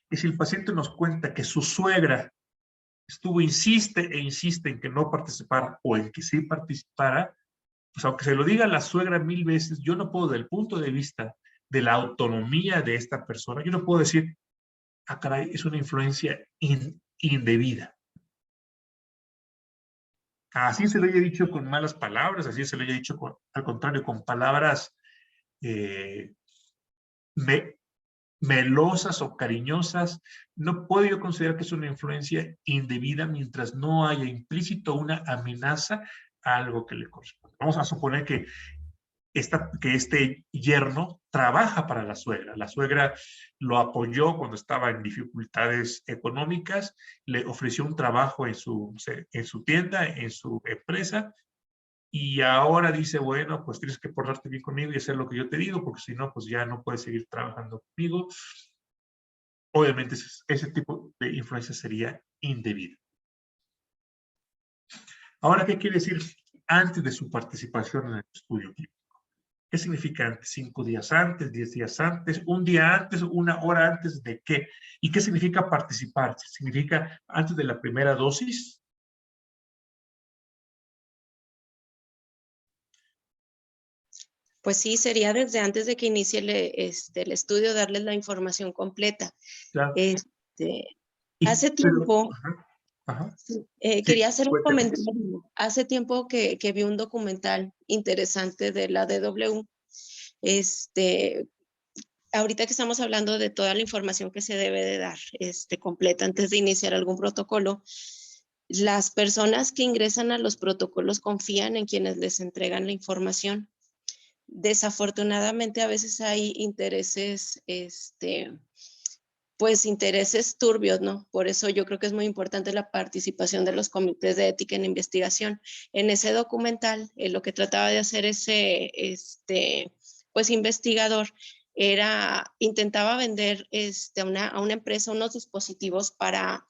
Speaker 1: que si el paciente nos cuenta que su suegra insiste e insiste en que no participara o en que sí participara, pues aunque se lo diga la suegra 1000 veces, yo no puedo, desde el punto de vista de la autonomía de esta persona, yo no puedo decir, ah, caray, es una influencia indebida. Así se lo haya dicho con malas palabras, así se lo haya dicho al contrario, con palabras melosas o cariñosas, no puedo yo considerar que es una influencia indebida mientras no haya implícito una amenaza a algo que le corresponde. Vamos a suponer que este yerno trabaja para la suegra lo apoyó cuando estaba en dificultades económicas, le ofreció un trabajo en su tienda, en su empresa, y ahora dice, bueno, pues tienes que portarte bien conmigo y hacer lo que yo te digo, porque si no, pues ya no puedes seguir trabajando conmigo. Obviamente ese tipo de influencia sería indebida. Ahora, ¿qué quiere decir antes de su participación en el estudio clínico? ¿Qué significa antes? 5 días antes, 10 días antes, un día antes, una hora antes de qué? ¿Y qué significa participar? ¿Significa antes de la primera dosis?
Speaker 3: Pues sí, sería desde antes de que inicie el estudio, darles la información completa.
Speaker 1: Claro.
Speaker 3: Hace tiempo, quería hacer un
Speaker 1: cuéntame.
Speaker 3: comentario. Hace tiempo que vi un documental interesante de la DW. Ahorita que estamos hablando de toda la información que se debe de dar completa antes de iniciar algún protocolo, las personas que ingresan a los protocolos confían en quienes les entregan la información. Desafortunadamente a veces hay intereses, pues intereses turbios, ¿no? Por eso yo creo que es muy importante la participación de los comités de ética en investigación. En ese documental, lo que trataba de hacer ese, pues investigador, intentaba vender a una empresa unos dispositivos para,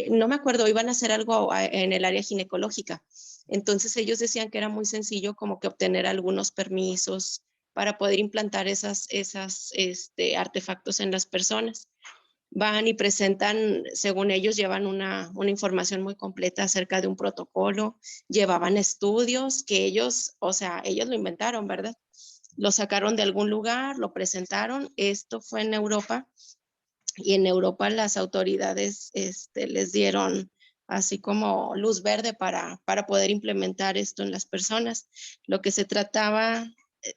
Speaker 3: no me acuerdo, iban a hacer algo en el área ginecológica. Entonces ellos decían que era muy sencillo como que obtener algunos permisos para poder implantar esas artefactos en las personas. Van y presentan, según ellos, llevan una información muy completa acerca de un protocolo, llevaban estudios que ellos, o sea, ellos lo inventaron, ¿verdad? Lo sacaron de algún lugar, lo presentaron. Esto fue en Europa y en Europa las autoridades les dieron así como luz verde para poder implementar esto en las personas. Lo que se trataba,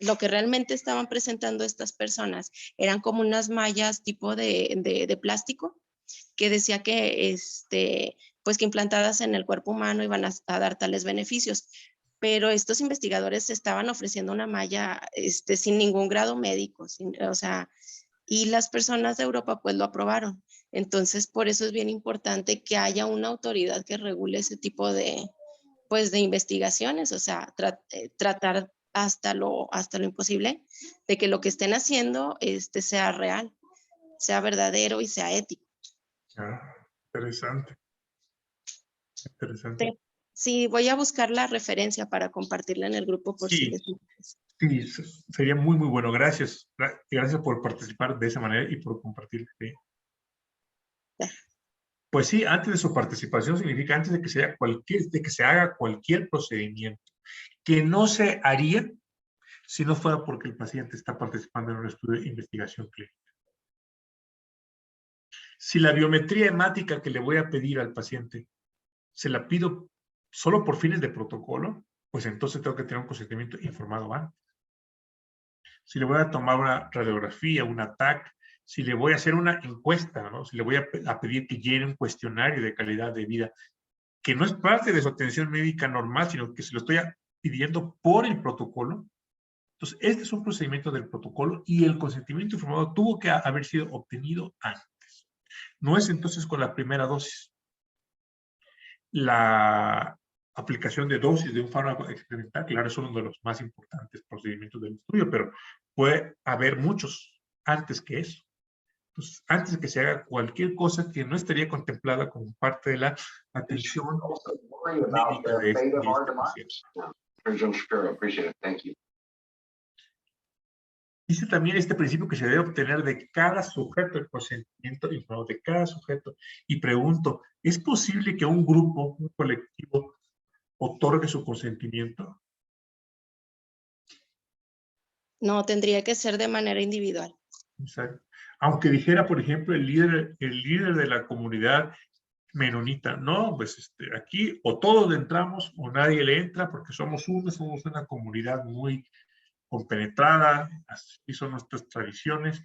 Speaker 3: lo que realmente estaban presentando estas personas eran como unas mallas tipo de plástico que decía que, pues que implantadas en el cuerpo humano iban a dar tales beneficios. Pero estos investigadores estaban ofreciendo una malla sin ningún grado médico, o sea, y las personas de Europa pues lo aprobaron. Entonces, por eso es bien importante que haya una autoridad que regule ese tipo pues, de investigaciones, o sea, tratar hasta lo imposible de que lo que estén haciendo sea real, sea verdadero y sea ético.
Speaker 1: Ah, interesante. Interesante.
Speaker 3: Sí, voy a buscar la referencia para compartirla en el grupo por si
Speaker 1: Sí,
Speaker 3: les interesa.
Speaker 1: sí, sería muy, muy bueno. Gracias. Gracias por participar de esa manera y por compartir. Sí. Pues sí, antes de su participación significa antes de que se haga cualquier procedimiento, que no se haría si no fuera porque el paciente está participando en un estudio de investigación clínica. Si la biometría hemática que le voy a pedir al paciente se la pido solo por fines de protocolo, pues entonces tengo que tener un consentimiento informado antes. Si le voy a tomar una radiografía, un TAC, si le voy a hacer una encuesta, ¿no? Si le voy a pedir que llene un cuestionario de calidad de vida, que no es parte de su atención médica normal, sino que se lo estoy pidiendo por el protocolo. Entonces, este es un procedimiento del protocolo y el consentimiento informado tuvo que haber sido obtenido antes. No es entonces con la primera dosis. La aplicación de dosis de un fármaco experimental, claro, es uno de los más importantes procedimientos del estudio, pero puede haber muchos antes que eso. Entonces, antes de que se haga cualquier cosa que no estaría contemplada como parte de la atención médica de este paciente. Dice también este principio que se debe obtener de cada sujeto el consentimiento informado de cada sujeto. Y pregunto, ¿es posible que un grupo, un colectivo, otorgue su consentimiento?
Speaker 3: No, tendría que ser de manera individual.
Speaker 1: Exacto. Aunque dijera, por ejemplo, el líder de la comunidad menonita, no, pues aquí o todos le entramos o nadie le entra porque somos una comunidad muy compenetrada, así son nuestras tradiciones,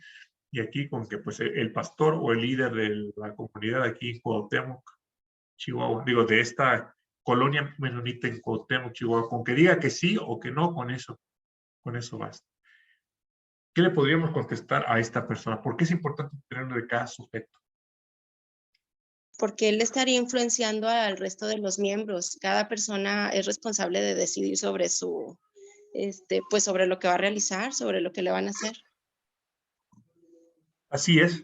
Speaker 1: y aquí con que pues el pastor o el líder de la comunidad aquí en Cuauhtémoc, Chihuahua, digo, de esta colonia menonita en Cuauhtémoc, Chihuahua, con que diga que sí o que no, con eso basta. ¿Qué le podríamos contestar a esta persona? ¿Por qué es importante tenerlo de cada sujeto?
Speaker 3: Porque él estaría influenciando al resto de los miembros. Cada persona es responsable de decidir sobre pues sobre lo que va a realizar, sobre lo que le van a hacer.
Speaker 1: Así es.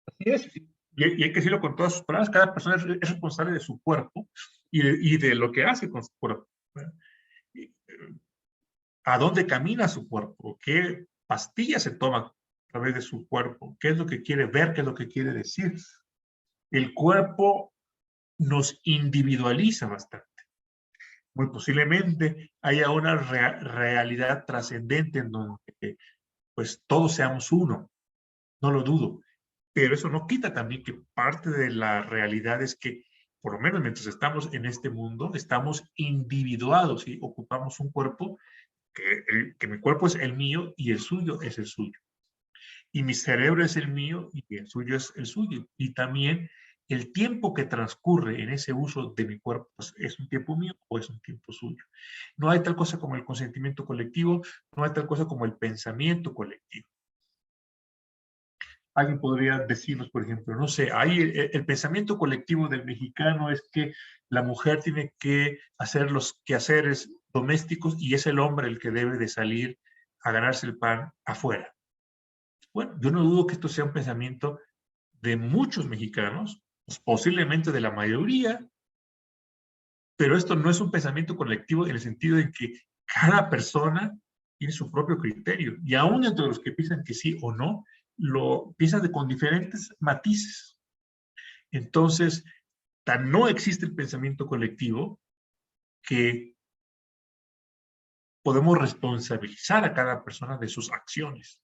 Speaker 1: Así es. Y hay que decirlo con todas sus palabras, cada persona es responsable de su cuerpo y de lo que hace con su cuerpo. ¿A dónde camina su cuerpo? ¿Qué pastillas se toma a través de su cuerpo? ¿Qué es lo que quiere ver? ¿Qué es lo que quiere decir? El cuerpo nos individualiza bastante. Muy posiblemente haya una realidad trascendente en donde pues todos seamos uno, no lo dudo, pero eso no quita también que parte de la realidad es que por lo menos mientras estamos en este mundo, estamos individuados y ocupamos un cuerpo que mi cuerpo es el mío y el suyo es el suyo. Y mi cerebro es el mío y el suyo es el suyo. Y también el tiempo que transcurre en ese uso de mi cuerpo pues, es un tiempo mío o es un tiempo suyo. No hay tal cosa como el consentimiento colectivo, no hay tal cosa como el pensamiento colectivo. Alguien podría decirnos, por ejemplo, no sé, hay el pensamiento colectivo del mexicano es que la mujer tiene que hacer los quehaceres domésticos y es el hombre el que debe de salir a ganarse el pan afuera. Bueno, yo no dudo que esto sea un pensamiento de muchos mexicanos, pues posiblemente de la mayoría, pero esto no es un pensamiento colectivo en el sentido de que cada persona tiene su propio criterio y aún entre los que piensan que sí o no, lo piensan con diferentes matices. Entonces, tan no existe el pensamiento colectivo que podemos responsabilizar a cada persona de sus acciones.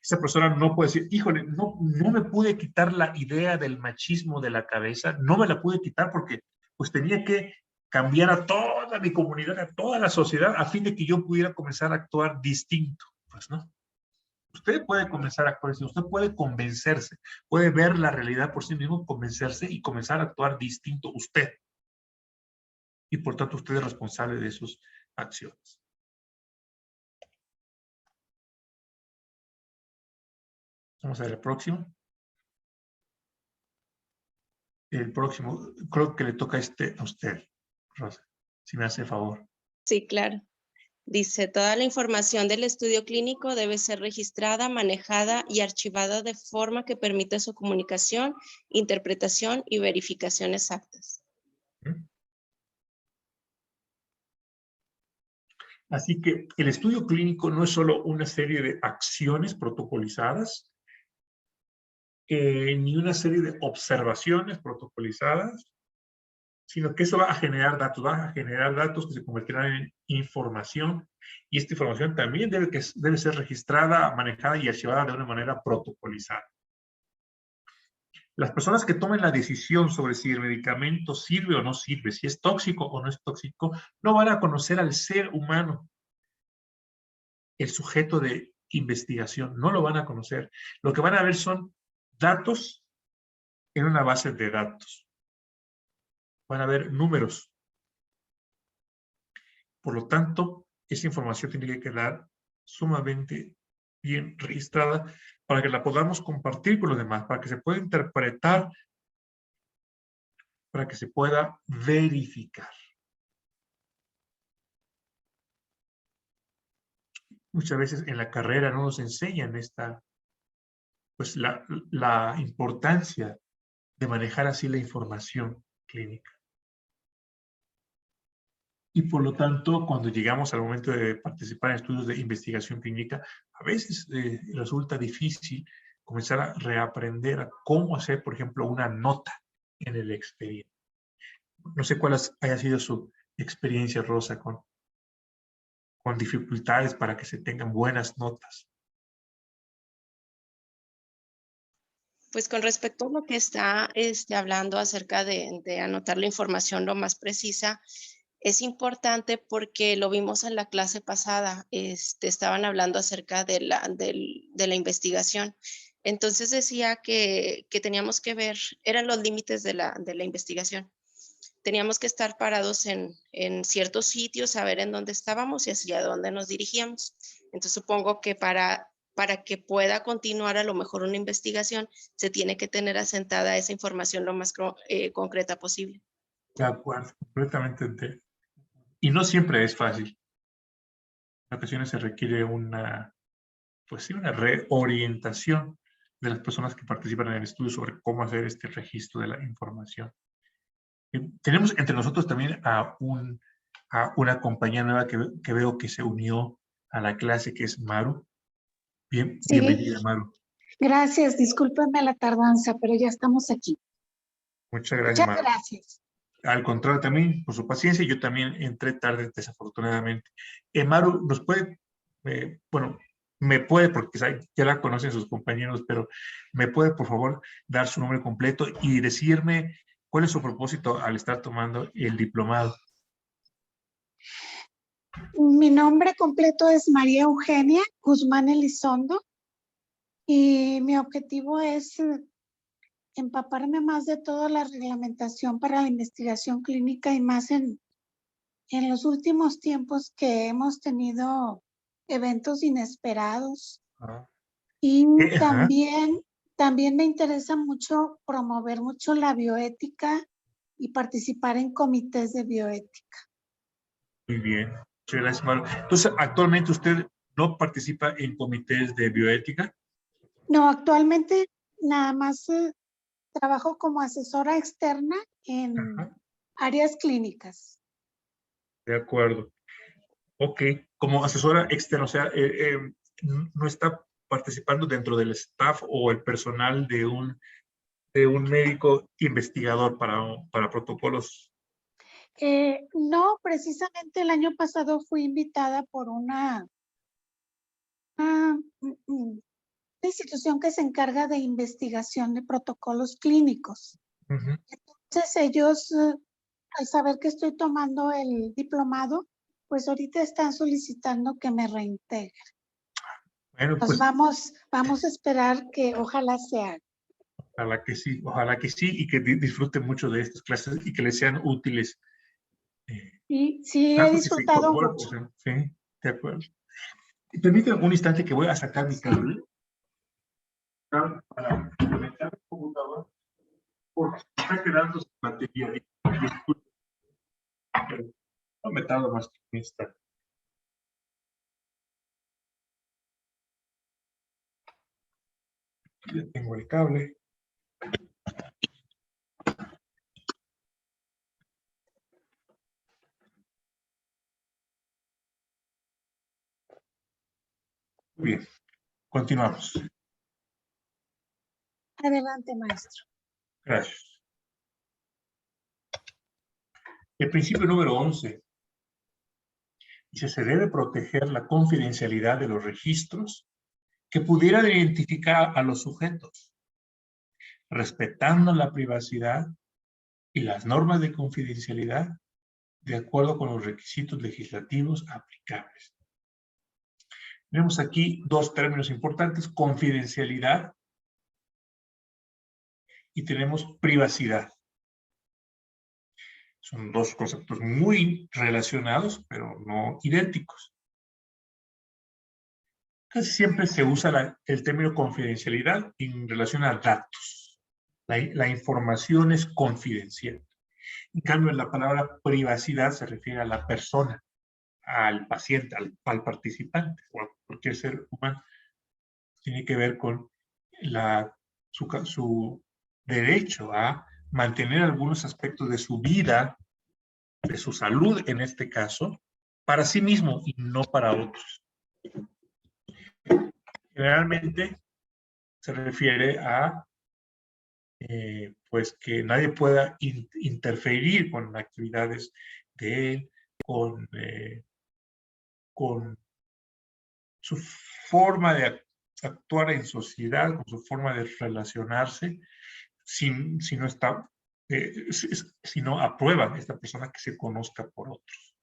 Speaker 1: Esa persona no puede decir, híjole, no me pude quitar la idea del machismo de la cabeza, no me la pude quitar porque pues tenía que cambiar a toda mi comunidad, a toda la sociedad, a fin de que yo pudiera comenzar a actuar distinto. Pues no. Usted puede comenzar a actuar así, usted puede convencerse, puede ver la realidad por sí mismo, convencerse y comenzar a actuar distinto usted. Y por tanto usted es responsable de sus acciones. Vamos a ver el próximo. El próximo, creo que le toca a usted, Rosa, si me hace el favor.
Speaker 3: Sí, claro. Dice, toda la información del estudio clínico debe ser registrada, manejada y archivada de forma que permita su comunicación, interpretación y verificación exactas.
Speaker 1: Así que el estudio clínico no es solo una serie de acciones protocolizadas, ni una serie de observaciones protocolizadas, sino que eso va a generar datos que se convertirán en información, y esta información también debe ser registrada, manejada y archivada de una manera protocolizada. Las personas que tomen la decisión sobre si el medicamento sirve o no sirve, si es tóxico o no es tóxico, no van a conocer al ser humano, el sujeto de investigación, no lo van a conocer. Lo que van a ver son datos en una base de datos. Van a ver números. Por lo tanto, esa información tiene que quedar sumamente bien registrada para que la podamos compartir con los demás, para que se pueda interpretar, para que se pueda verificar. Muchas veces en la carrera no nos enseñan pues la importancia de manejar así la información clínica. Y por lo tanto, cuando llegamos al momento de participar en estudios de investigación clínica, a veces resulta difícil comenzar a reaprender a cómo hacer, por ejemplo, una nota en el expediente. No sé cuál haya sido su experiencia, Rosa, con dificultades para que se tengan buenas notas.
Speaker 3: Pues con respecto a lo que está hablando acerca de anotar la información lo más precisa, es importante porque lo vimos en la clase pasada, estaban hablando acerca de la investigación. Entonces decía que teníamos que ver, eran los límites de la investigación. Teníamos que estar parados en ciertos sitios, saber en dónde estábamos y hacia dónde nos dirigíamos. Entonces supongo que para que pueda continuar a lo mejor una investigación, se tiene que tener asentada esa información lo más concreta posible.
Speaker 1: De acuerdo, completamente. Y no siempre es fácil. En ocasiones se requiere pues sí, una reorientación de las personas que participan en el estudio sobre cómo hacer este registro de la información. Tenemos entre nosotros también a una compañía nueva que veo que se unió a la clase, que es Maru.
Speaker 4: Sí.
Speaker 1: Bienvenida, Maru.
Speaker 4: Gracias, discúlpenme la tardanza, pero ya estamos aquí.
Speaker 1: Muchas gracias, Maru.
Speaker 4: Gracias.
Speaker 1: Al contrario, también por su paciencia, yo también entré tarde, desafortunadamente. Maru, nos puede, bueno, me puede, porque ya la conocen sus compañeros, pero me puede, por favor, dar su nombre completo y decirme cuál es su propósito al estar tomando el diplomado.
Speaker 4: Mi nombre completo es María Eugenia Guzmán Elizondo y mi objetivo es empaparme más de toda la reglamentación para la investigación clínica y más en los últimos tiempos que hemos tenido eventos inesperados. Y también me interesa mucho promover mucho la bioética y participar en comités de bioética.
Speaker 1: Muy bien, muchas gracias, Maru. Entonces, ¿actualmente usted no participa en comités de bioética?
Speaker 4: No, actualmente nada más trabajo como asesora externa en áreas clínicas.
Speaker 1: De acuerdo. Ok, como asesora externa, o sea, no está participando dentro del staff o el personal de un médico investigador para protocolos.
Speaker 4: No, precisamente el año pasado fui invitada por una institución que se encarga de investigación de protocolos clínicos.
Speaker 1: Ujú.
Speaker 4: Entonces ellos, al saber que estoy tomando el diplomado, pues ahorita están solicitando que me reintegre.
Speaker 1: Bueno,
Speaker 4: Pues
Speaker 1: pues
Speaker 4: vamos a esperar que ojalá se haga.
Speaker 1: ojalá que sí, y que disfruten mucho de estas clases y que les sean útiles.
Speaker 4: Y sí, he
Speaker 1: Tanto que se
Speaker 4: disfrutado
Speaker 1: incorporan,
Speaker 4: mucho.
Speaker 1: o sea, sí, de acuerdo. Y permítame un instante que voy a sacar mi cable para conectar el computador porque está quedando sin batería. Disculpe, pero no me tardo más que un instante. Ya tengo el cable. Muy bien, continuamos.
Speaker 4: Adelante, maestro.
Speaker 1: Gracias. El principio número 11 dice: se debe proteger la confidencialidad de los registros que pudieran identificar a los sujetos, respetando la privacidad y las normas de confidencialidad de acuerdo con los requisitos legislativos aplicables. Tenemos aquí dos términos importantes: confidencialidad y tenemos privacidad. Son dos conceptos muy relacionados, pero no idénticos. Casi siempre se usa el término confidencialidad en relación a datos. La información es confidencial. En cambio, la palabra privacidad se refiere a la persona, al paciente, al participante, o a cualquier ser humano. Tiene que ver con su derecho a mantener algunos aspectos de su vida, de su salud en este caso, para sí mismo y no para otros. Generalmente se refiere a pues que nadie pueda interferir con actividades de él, con su forma de actuar en sociedad, con su forma de relacionarse, si no está, si no aprueba esta persona que se conozca por otros.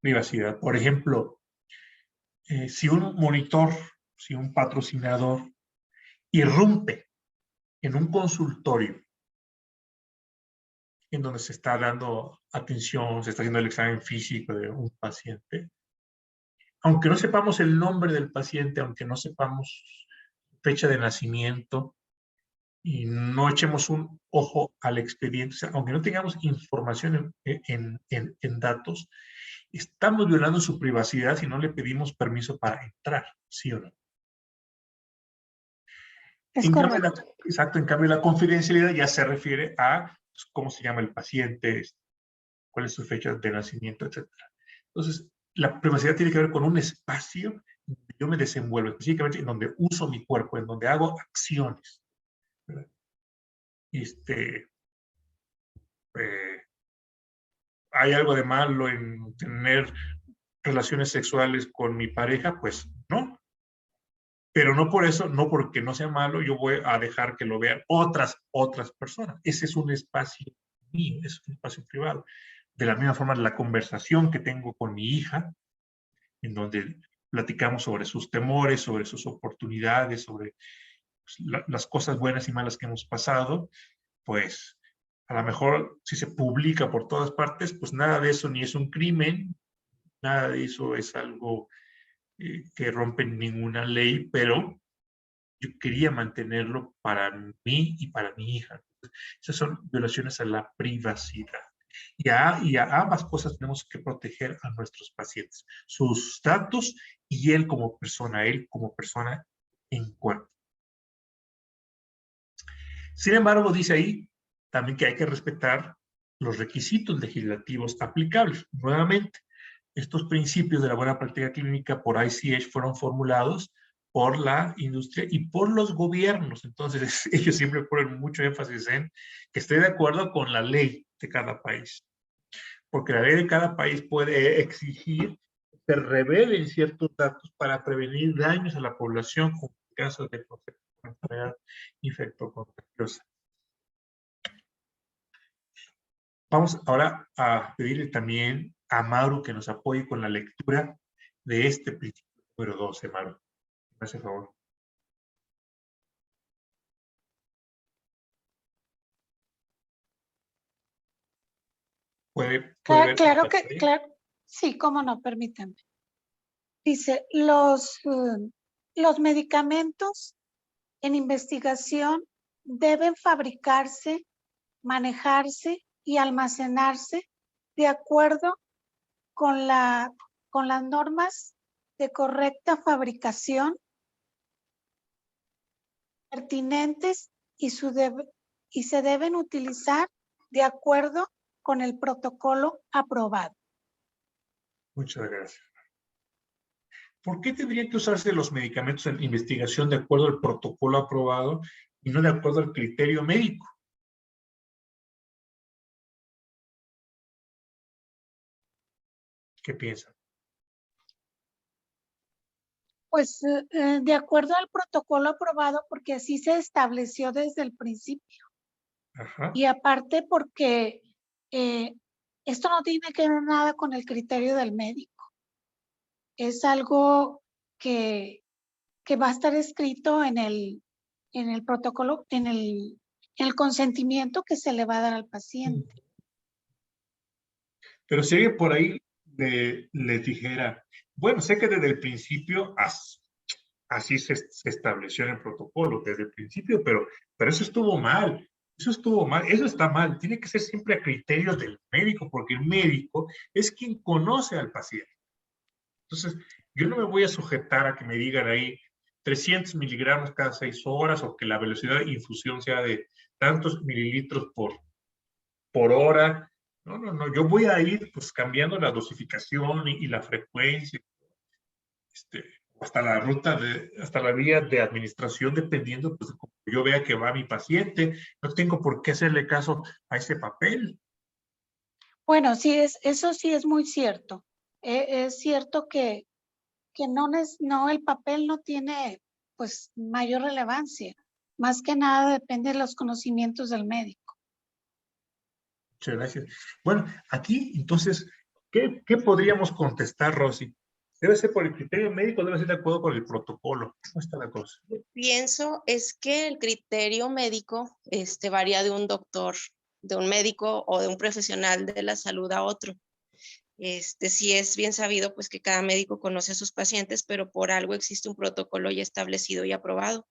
Speaker 1: Privacidad. Por ejemplo, si un monitor, si un patrocinador irrumpe en un consultorio en donde se está dando atención, se está haciendo el examen físico de un paciente, aunque no sepamos el nombre del paciente, aunque no sepamos fecha de nacimiento y no echemos un ojo al expediente, o sea, aunque no tengamos información en datos, estamos violando su privacidad si no le pedimos permiso para entrar, ¿sí o no?
Speaker 4: Es correcto.
Speaker 1: Exacto, en cambio la confidencialidad ya se refiere a pues, cómo se llama el paciente, cuál es su fecha de nacimiento, etc. Entonces, la privacidad tiene que ver con un espacio donde yo me desenvuelvo, específicamente en donde uso mi cuerpo, en donde hago acciones. ¿Verdad? ¿Hay algo de malo en tener relaciones sexuales con mi pareja? Pues no. Pero no por eso, no porque no sea malo, yo voy a dejar que lo vean otras personas. Ese es un espacio mío, es un espacio privado. De la misma forma, la conversación que tengo con mi hija, en donde platicamos sobre sus temores, sobre sus oportunidades, sobre pues, las cosas buenas y malas que hemos pasado, pues a lo mejor si se publica por todas partes, pues nada de eso ni es un crimen, nada de eso es algo que rompe ninguna ley, pero yo quería mantenerlo para mí y para mi hija. Esas son violaciones a la privacidad. Y a ambas cosas tenemos que proteger a nuestros pacientes, sus datos y él como persona en cuerpo. Sin embargo, dice ahí también que hay que respetar los requisitos legislativos aplicables. Nuevamente, estos principios de la buena práctica clínica por ICH fueron formulados por la industria y por los gobiernos. Entonces, ellos siempre ponen mucho énfasis en que esté de acuerdo con la ley de cada país. Porque la ley de cada país puede exigir se revelen ciertos datos para prevenir daños a la población con casos de enfermedad infectocontagiosa. Vamos ahora a pedirle también a Maru que nos apoye con la lectura de este principio número 12, Maru. Me hace favor. ¿Puede ver
Speaker 4: Claro
Speaker 1: la
Speaker 4: que,
Speaker 1: pantalla?
Speaker 4: claro, sí, cómo no, permítame. Dice, los medicamentos en investigación deben fabricarse, manejarse y almacenarse de acuerdo con las normas de correcta fabricación pertinentes y se deben utilizar de acuerdo con el protocolo aprobado.
Speaker 1: Muchas gracias. ¿Por qué tendrían que usarse los medicamentos en investigación de acuerdo al protocolo aprobado y no de acuerdo al criterio médico? ¿Qué piensan?
Speaker 4: Pues de acuerdo al protocolo aprobado, porque así se estableció desde el principio.
Speaker 1: Ajá.
Speaker 4: Y aparte porque esto no tiene que ver nada con el criterio del médico. Es algo que va a estar escrito en el protocolo, en el consentimiento que se le va a dar al paciente.
Speaker 1: Pero si alguien por ahí les dijera, bueno, sé que desde el principio así se estableció en el protocolo, desde el principio, pero eso estuvo mal. Eso estuvo mal, eso está mal. Tiene que ser siempre a criterio del médico, porque el médico es quien conoce al paciente. Entonces, yo no me voy a sujetar a que me digan ahí 300 miligramos cada 6 horas o que la velocidad de infusión sea de tantos mililitros por hora. No, no, no. Yo voy a ir pues cambiando la dosificación y la frecuencia, hasta la ruta, hasta la vía de administración, dependiendo pues de cómo yo vea que va mi paciente. No tengo por qué hacerle caso a ese papel.
Speaker 4: Bueno, sí, eso sí es muy cierto. Es cierto que no, el papel no tiene pues mayor relevancia. Más que nada depende de los conocimientos del médico.
Speaker 1: Muchas gracias. Bueno, aquí entonces, ¿qué podríamos contestar, Rosy? ¿Debe ser por el criterio médico o debe ser de acuerdo con el protocolo? ¿Cómo está la cosa?
Speaker 3: Pienso es que el criterio médico varía de un doctor, de un médico o de un profesional de la salud a otro. Sí es bien sabido pues que cada médico conoce a sus pacientes, pero por algo existe un protocolo ya establecido y aprobado.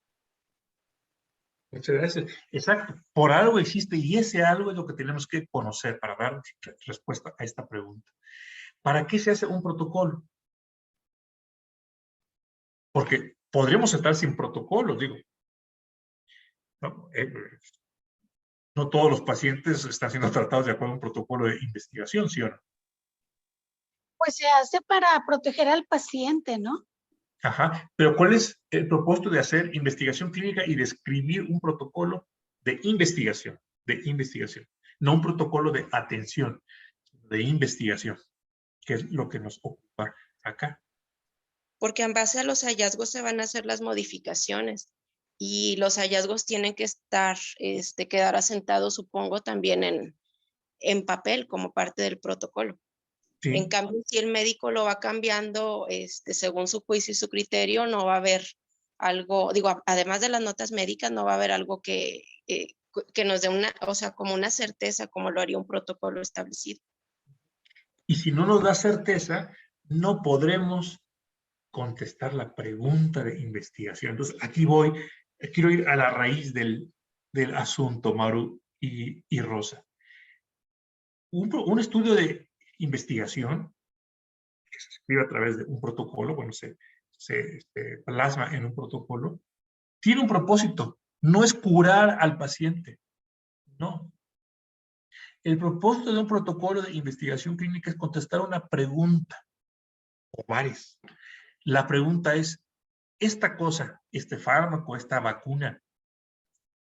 Speaker 1: Muchas gracias. Exacto. Por algo existe y ese algo es lo que tenemos que conocer para dar respuesta a esta pregunta. ¿Para qué se hace un protocolo? Porque podríamos estar sin protocolo, digo. No todos los pacientes están siendo tratados de acuerdo a un protocolo de investigación, ¿sí o no?
Speaker 4: Pues se hace para proteger al paciente, ¿no?
Speaker 1: Ajá, pero ¿cuál es el propósito de hacer investigación clínica y de escribir un protocolo de investigación? No un protocolo de atención, de investigación, que es lo que nos ocupa acá.
Speaker 3: Porque en base a los hallazgos se van a hacer las modificaciones y los hallazgos tienen que quedar asentados, supongo, también en papel como parte del protocolo.
Speaker 1: Sí.
Speaker 3: En cambio, si el médico lo va cambiando según su juicio y su criterio, no va a haber algo, digo, además de las notas médicas, no va a haber algo que nos dé como una certeza, como lo haría un protocolo establecido.
Speaker 1: Y si no nos da certeza, no podremos contestar la pregunta de investigación. Entonces, aquí quiero ir a la raíz del asunto, Maru y Rosa. Un estudio de investigación que se escribe a través de un protocolo, bueno, se plasma en un protocolo, tiene un propósito, no es curar al paciente, no. El propósito de un protocolo de investigación clínica es contestar una pregunta, o varias. La pregunta es, ¿esta cosa, este fármaco, esta vacuna,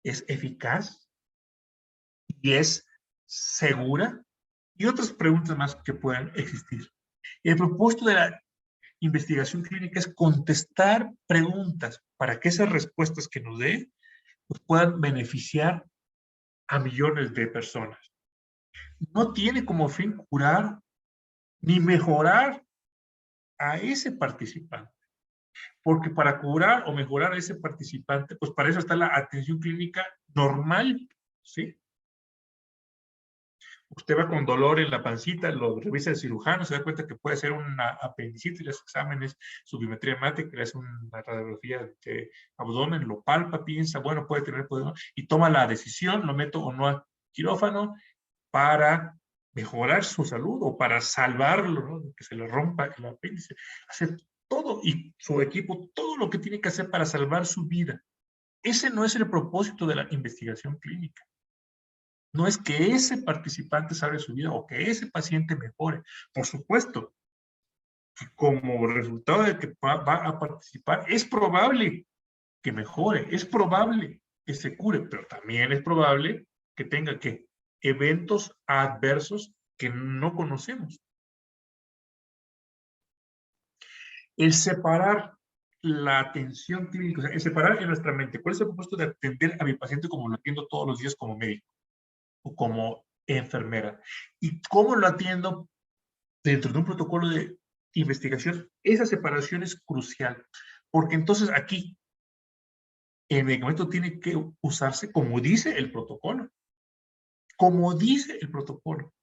Speaker 1: es eficaz? ¿Y es segura? Y otras preguntas más que puedan existir. El propósito de la investigación clínica es contestar preguntas para que esas respuestas que nos dé pues, puedan beneficiar a millones de personas. No tiene como fin curar ni mejorar a ese participante. Porque para curar o mejorar a ese participante, pues para eso está la atención clínica normal, ¿sí? Usted va con dolor en la pancita, lo revisa el cirujano, se da cuenta que puede ser una apendicitis, los exámenes, su biometría hemática, le hace una radiografía de abdomen, lo palpa, piensa, bueno, puede tener poder, y toma la decisión, lo meto o no a quirófano para mejorar su salud o para salvarlo, ¿no? Que se le rompa el apéndice. Hace todo y su equipo, todo lo que tiene que hacer para salvar su vida. Ese no es el propósito de la investigación clínica. No es que ese participante salve su vida o que ese paciente mejore. Por supuesto, como resultado de que va a participar, es probable que mejore, es probable que se cure, pero también es probable que tenga que eventos adversos que no conocemos. El separar la atención clínica, o sea, el separar en nuestra mente, ¿cuál es el propósito de atender a mi paciente como lo atiendo todos los días como médico o como enfermera? ¿Y cómo lo atiendo dentro de un protocolo de investigación? Esa separación es crucial, porque entonces aquí el medicamento tiene que usarse como dice el protocolo. Como dice el protocolo.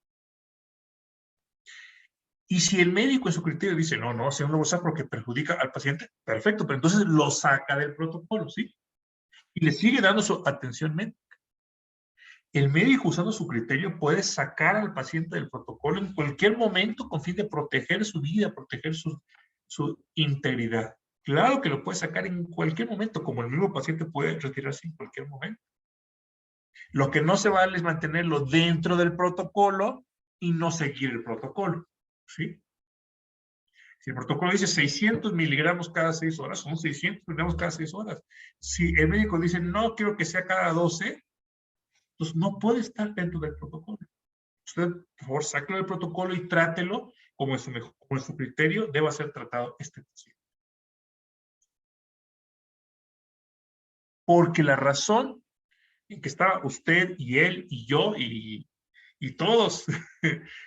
Speaker 1: Y si el médico en su criterio dice, no, no, se no lo usa porque perjudica al paciente, perfecto, pero entonces lo saca del protocolo, ¿sí? Y le sigue dando su atención médica. El médico, usando su criterio, puede sacar al paciente del protocolo en cualquier momento con fin de proteger su vida, proteger su integridad. Claro que lo puede sacar en cualquier momento, como el mismo paciente puede retirarse en cualquier momento. Lo que no se vale es mantenerlo dentro del protocolo y no seguir el protocolo, ¿sí? Si el protocolo dice 600 miligramos cada 6 horas, son 600 miligramos cada 6 horas. Si el médico dice, no, quiero que sea cada 12, entonces no puede estar dentro del protocolo. Usted, por favor, sáquelo del protocolo y trátelo como en su criterio deba ser tratado este paciente. Porque la razón en que estaba usted y él y yo y todos,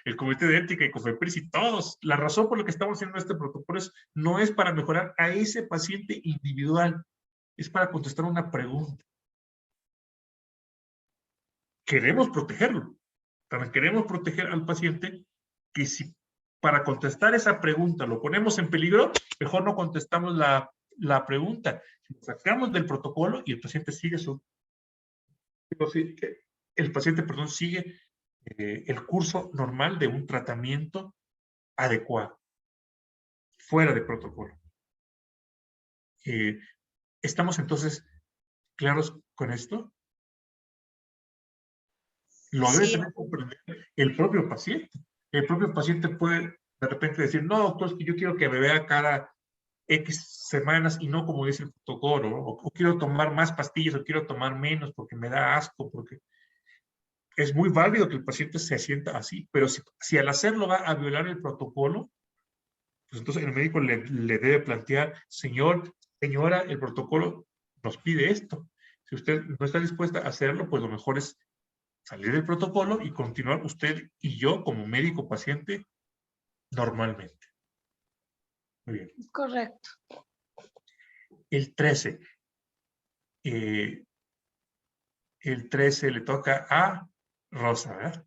Speaker 1: el Comité de Ética y COFEPRIS y todos, la razón por la que estamos haciendo este protocolo no es para mejorar a ese paciente individual, es para contestar una pregunta. Queremos protegerlo, también queremos proteger al paciente, que si para contestar esa pregunta lo ponemos en peligro, mejor no contestamos la pregunta. Si lo sacamos del protocolo y el paciente sigue el paciente, perdón, sigue el curso normal de un tratamiento adecuado, fuera de protocolo. ¿Estamos entonces claros con esto? Lo debe tener que comprender el propio paciente. El propio paciente puede de repente decir, no, doctor, es que yo quiero que me vea cada X semanas y no como dice el protocolo, ¿no? O quiero tomar más pastillas o quiero tomar menos porque me da asco, porque es muy válido que el paciente se sienta así, pero si al hacerlo va a violar el protocolo, pues entonces el médico le debe plantear, señor, señora, el protocolo nos pide esto. Si usted no está dispuesta a hacerlo, pues lo mejor es salir del protocolo y continuar usted y yo como médico paciente normalmente. Muy bien.
Speaker 4: Correcto.
Speaker 1: El 13. El 13 le toca a Rosa, ¿verdad?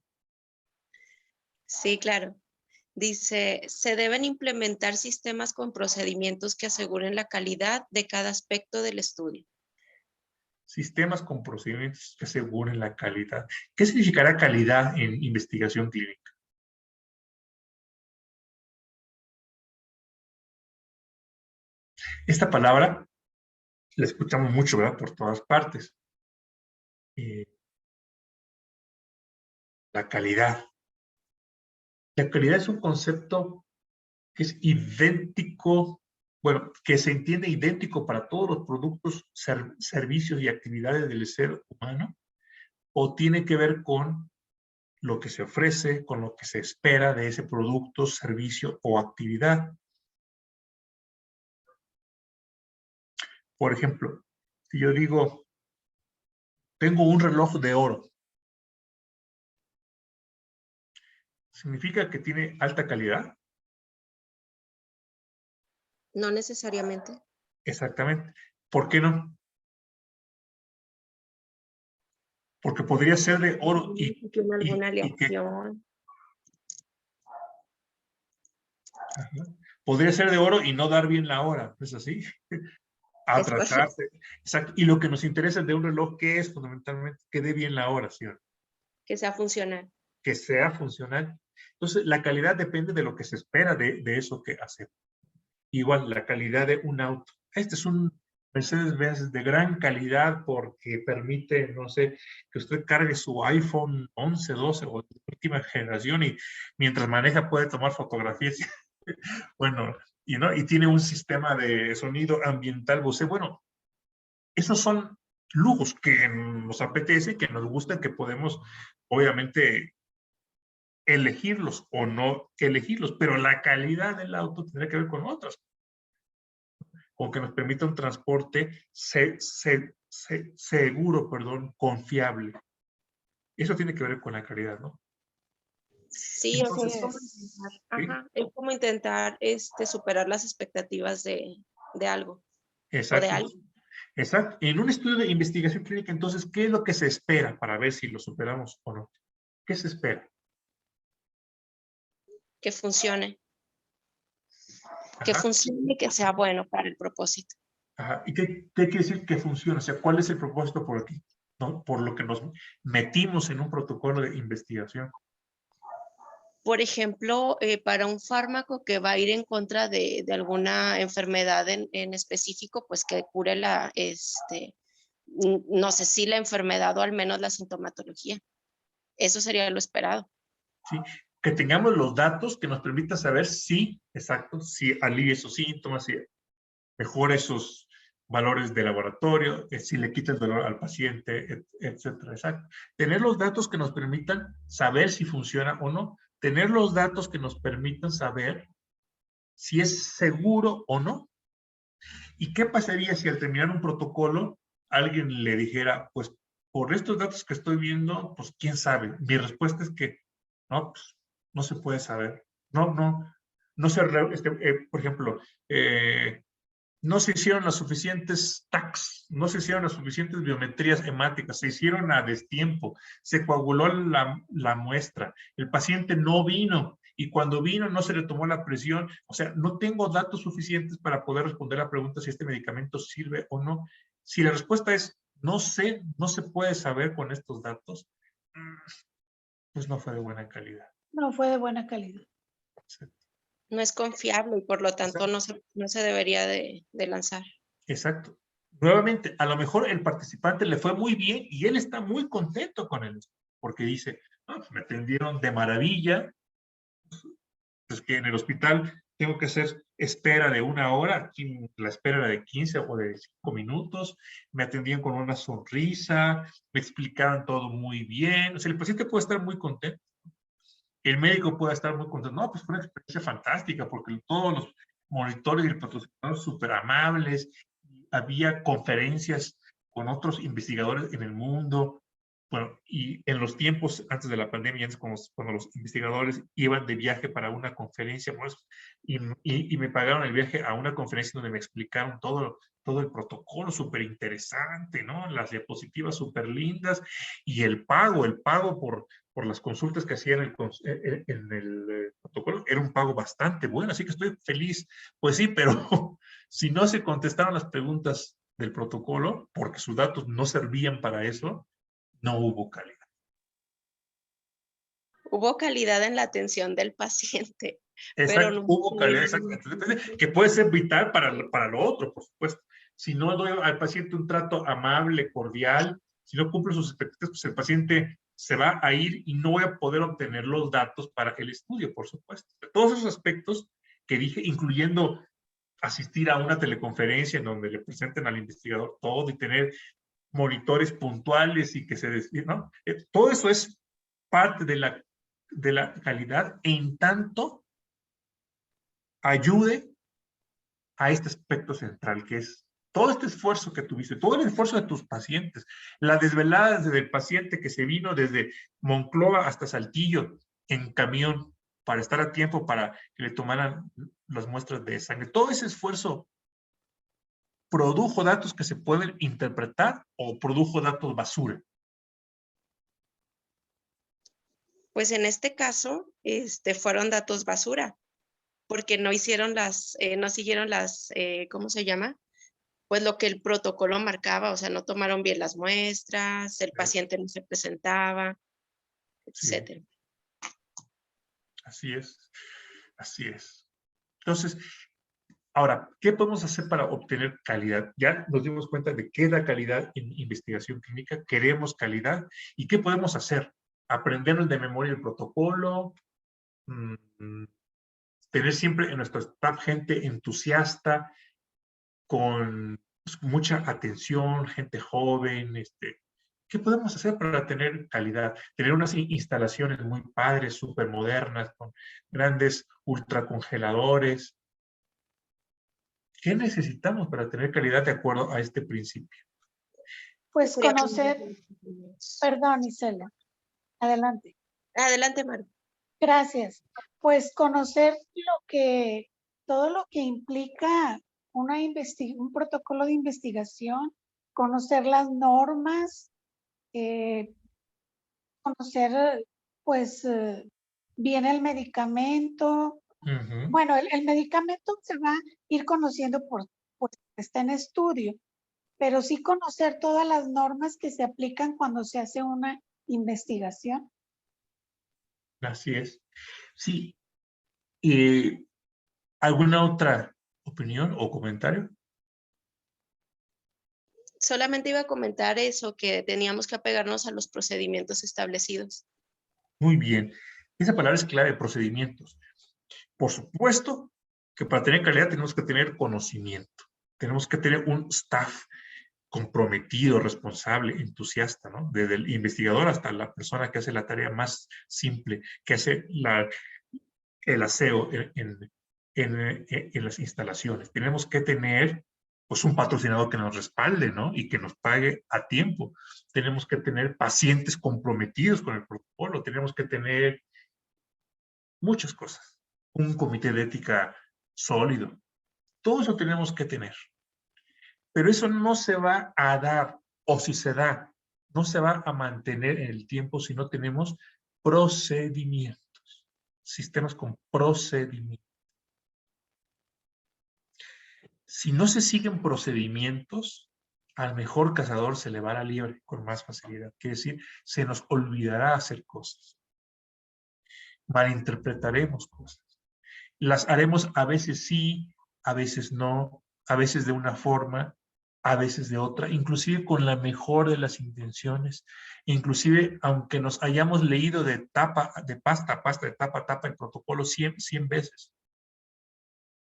Speaker 3: Sí, claro. Dice, se deben implementar sistemas con procedimientos que aseguren la calidad de cada aspecto del estudio.
Speaker 1: Sistemas con procedimientos que aseguren la calidad. ¿Qué significará calidad en investigación clínica? Esta palabra la escuchamos mucho, ¿verdad? Por todas partes. La calidad. La calidad es un concepto que es idéntico, bueno, que se entiende idéntico para todos los productos, servicios y actividades del ser humano, o tiene que ver con lo que se ofrece, con lo que se espera de ese producto, servicio o actividad. Por ejemplo, si yo digo, tengo un reloj de oro, ¿significa que tiene alta calidad?
Speaker 3: No necesariamente.
Speaker 1: Exactamente. ¿Por qué no? Porque podría ser de oro
Speaker 3: Tiene alguna
Speaker 1: y que
Speaker 3: aleación.
Speaker 1: podría ser de oro y no dar bien la hora, ¿no es así? A
Speaker 3: Es correcto.
Speaker 1: tratarse. Exacto. Y lo que nos interesa de un reloj, ¿qué es fundamentalmente? Que dé bien la hora, ¿sí?
Speaker 3: Que sea funcional.
Speaker 1: Que sea funcional. Entonces, la calidad depende de lo que se espera de eso que hacemos. Igual, la calidad de un auto. Este es un Mercedes-Benz de gran calidad porque permite, no sé, que usted cargue su iPhone 11, 12 o de última generación y mientras maneja puede tomar fotografías. Bueno, y tiene un sistema de sonido ambiental Bose. Bueno, esos son lujos que nos apetece, que nos gustan, que podemos, obviamente, elegirlos o no elegirlos, pero la calidad del auto tendrá que ver con otras, o que nos permita un transporte seguro, confiable. Eso tiene que ver con la calidad, ¿no?
Speaker 3: Sí, o sea,
Speaker 1: Entonces,
Speaker 3: es como
Speaker 1: ¿sí?
Speaker 3: intentar, es como intentar superar las expectativas de algo o de
Speaker 1: Exacto.
Speaker 3: algo.
Speaker 1: Exacto. En un estudio de investigación clínica, entonces, ¿qué es lo que se espera para ver si lo superamos o no? ¿Qué se espera?
Speaker 3: Que funcione.
Speaker 1: Ajá.
Speaker 3: Que funcione y que sea bueno para el propósito.
Speaker 1: Ajá. ¿Y qué quiere decir que funcione? O sea, ¿cuál es el propósito por aquí? ¿No? Por lo que nos metimos en un protocolo de investigación.
Speaker 3: Por ejemplo, para un fármaco que va a ir en contra de alguna enfermedad en específico, pues que cure no sé si la enfermedad o al menos la sintomatología. Eso sería lo esperado.
Speaker 1: ¿Sí? Que tengamos los datos que nos permitan saber si, exacto, si alivia esos síntomas, si mejora esos valores de laboratorio, si le quita el dolor al paciente, etcétera. Exacto. Tener los datos que nos permitan saber si funciona o no. Tener los datos que nos permitan saber si es seguro o no. ¿Y qué pasaría si al terminar un protocolo alguien le dijera, pues por estos datos que estoy viendo, pues quién sabe? Mi respuesta es que no, pues, no se puede saber. No se, por ejemplo, no se hicieron las suficientes tags, no se hicieron las suficientes biometrías hemáticas, se hicieron a destiempo, se coaguló la muestra, el paciente no vino y cuando vino no se le tomó la presión, o sea, no tengo datos suficientes para poder responder la pregunta si este medicamento sirve o no. Si la respuesta es no sé, no se puede saber con estos datos, pues no fue de buena calidad.
Speaker 4: No fue de buena calidad.
Speaker 1: Sí.
Speaker 3: No es confiable y por lo tanto no se debería de lanzar.
Speaker 1: Exacto. Nuevamente, a lo mejor el participante le fue muy bien y él está muy contento con él, porque dice, no, pues me atendieron de maravilla, pues que en el hospital tengo que hacer espera de 1 hora, aquí la espera era de 15 o de 5 minutos, me atendían con una sonrisa, me explicaron todo muy bien, o sea, el paciente puede estar muy contento, el médico puede estar muy contento, no, pues fue una experiencia fantástica, porque todos los monitores y el patrocinador súper amables, había conferencias con otros investigadores en el mundo, bueno, y en los tiempos antes de la pandemia, antes cuando los investigadores iban de viaje para una conferencia, pues, y me pagaron el viaje a una conferencia donde me explicaron todo el protocolo, súper interesante, ¿no? Las diapositivas súper lindas, y el pago por las consultas que hacían en el protocolo era un pago bastante bueno, así que estoy feliz. Pues sí, pero si no se contestaron las preguntas del protocolo, porque sus datos no servían para eso, no hubo calidad.
Speaker 3: Hubo calidad en la atención del paciente.
Speaker 1: Exacto,
Speaker 3: pero no
Speaker 1: hubo calidad, exacto. Que puede ser vital para lo otro, por supuesto. Si no doy al paciente un trato amable, cordial, si no cumple sus expectativas, pues el paciente se va a ir y no voy a poder obtener los datos para el estudio, por supuesto. Todos esos aspectos que dije, incluyendo asistir a una teleconferencia en donde le presenten al investigador todo y tener monitores puntuales y que se deciden, ¿no? Todo eso es parte de la calidad en tanto ayude a este aspecto central que es todo este esfuerzo que tuviste, todo el esfuerzo de tus pacientes, la desvelada del paciente que se vino desde Monclova hasta Saltillo en camión para estar a tiempo para que le tomaran las muestras de sangre. Todo ese esfuerzo produjo datos que se pueden interpretar o produjo datos basura.
Speaker 3: Pues en este caso, fueron datos basura, porque no hicieron no siguieron ¿cómo se llama? Pues lo que el protocolo marcaba, o sea, no tomaron bien las muestras, el paciente no se presentaba, etcétera.
Speaker 1: Así es, así es. Entonces, ahora, ¿qué podemos hacer para obtener calidad? Ya nos dimos cuenta de qué da calidad en investigación clínica, queremos calidad, ¿y qué podemos hacer? Aprendernos de memoria el protocolo, tener siempre en nuestro staff gente entusiasta, con mucha atención, gente joven, ¿qué podemos hacer para tener calidad? Tener unas instalaciones muy padres, súper modernas, con grandes ultracongeladores. ¿Qué necesitamos para tener calidad de acuerdo a este principio?
Speaker 4: Pues conocer, perdón, Isela, adelante.
Speaker 3: Adelante, Maru.
Speaker 4: Gracias. Pues conocer todo lo que implica un protocolo de investigación, conocer las normas, conocer pues bien el medicamento. Bueno, el medicamento se va a ir conociendo pues está en estudio, pero sí conocer todas las normas que se aplican cuando se hace una investigación.
Speaker 1: Así es. Sí. ¿Alguna otra opinión o comentario?
Speaker 3: Solamente iba a comentar eso, que teníamos que apegarnos a los procedimientos establecidos.
Speaker 1: Muy bien. Esa palabra es clave, procedimientos. Por supuesto que para tener calidad tenemos que tener conocimiento. Tenemos que tener un staff comprometido, responsable, entusiasta, ¿no? Desde el investigador hasta la persona que hace la tarea más simple, que hace el aseo en las instalaciones. Tenemos que tener pues un patrocinador que nos respalde, ¿no? Y que nos pague a tiempo. Tenemos que tener pacientes comprometidos con el protocolo. Tenemos que tener muchas cosas. Un comité de ética sólido. Todo eso tenemos que tener. Pero eso no se va a dar, o si se da, no se va a mantener en el tiempo si no tenemos procedimientos. Sistemas con procedimientos. Si no se siguen procedimientos, al mejor cazador se le va la liebre con más facilidad. Quiere decir, se nos olvidará hacer cosas. Malinterpretaremos cosas. Las haremos a veces sí, a veces no, a veces de una forma, a veces de otra, inclusive con la mejor de las intenciones, inclusive aunque nos hayamos leído de pasta a pasta, de tapa a tapa el protocolo 100 veces.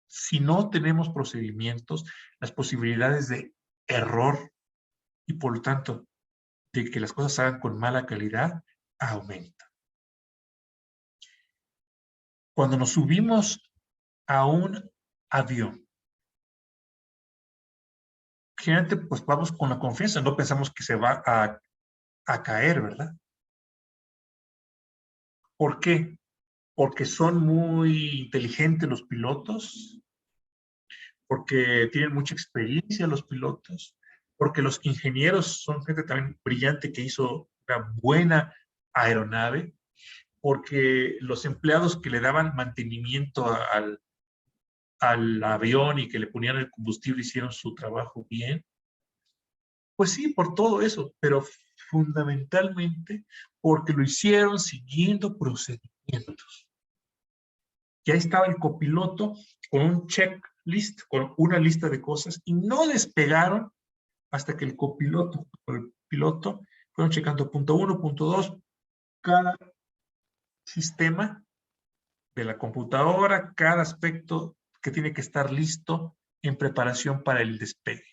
Speaker 1: Si no tenemos procedimientos, las posibilidades de error y por lo tanto de que las cosas se hagan con mala calidad aumentan. Cuando nos subimos a un avión, generalmente pues vamos con la confianza, no pensamos que se va a caer, ¿verdad? ¿Por qué? Porque son muy inteligentes los pilotos, porque tienen mucha experiencia los pilotos, porque los ingenieros son gente también brillante que hizo una buena aeronave, porque los empleados que le daban mantenimiento al avión y que le ponían el combustible hicieron su trabajo bien. Pues sí, por todo eso, pero fundamentalmente porque lo hicieron siguiendo procedimientos. Ya estaba el copiloto con un checklist, con una lista de cosas, y no despegaron hasta que el copiloto o el piloto fueron checando punto 1, punto 2, cada sistema de la computadora, cada aspecto que tiene que estar listo en preparación para el despegue.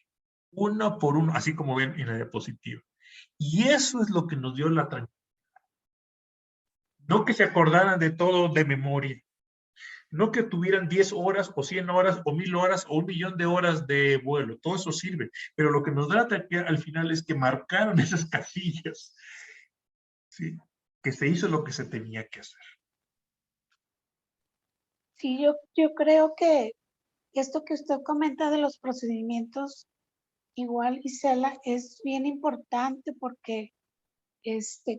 Speaker 1: Uno por uno, así como ven en la diapositiva. Y eso es lo que nos dio la tranquilidad. No que se acordaran de todo de memoria, No que tuvieran 10 horas o 100 horas o 1000 horas o 1.000.000 de horas de vuelo. Todo eso sirve. Pero lo que nos da al final es que marcaron esas casillas. ¿Sí? Que se hizo lo que se tenía que hacer.
Speaker 4: Sí, yo creo que esto que usted comenta de los procedimientos, igual, Gisela, es bien importante porque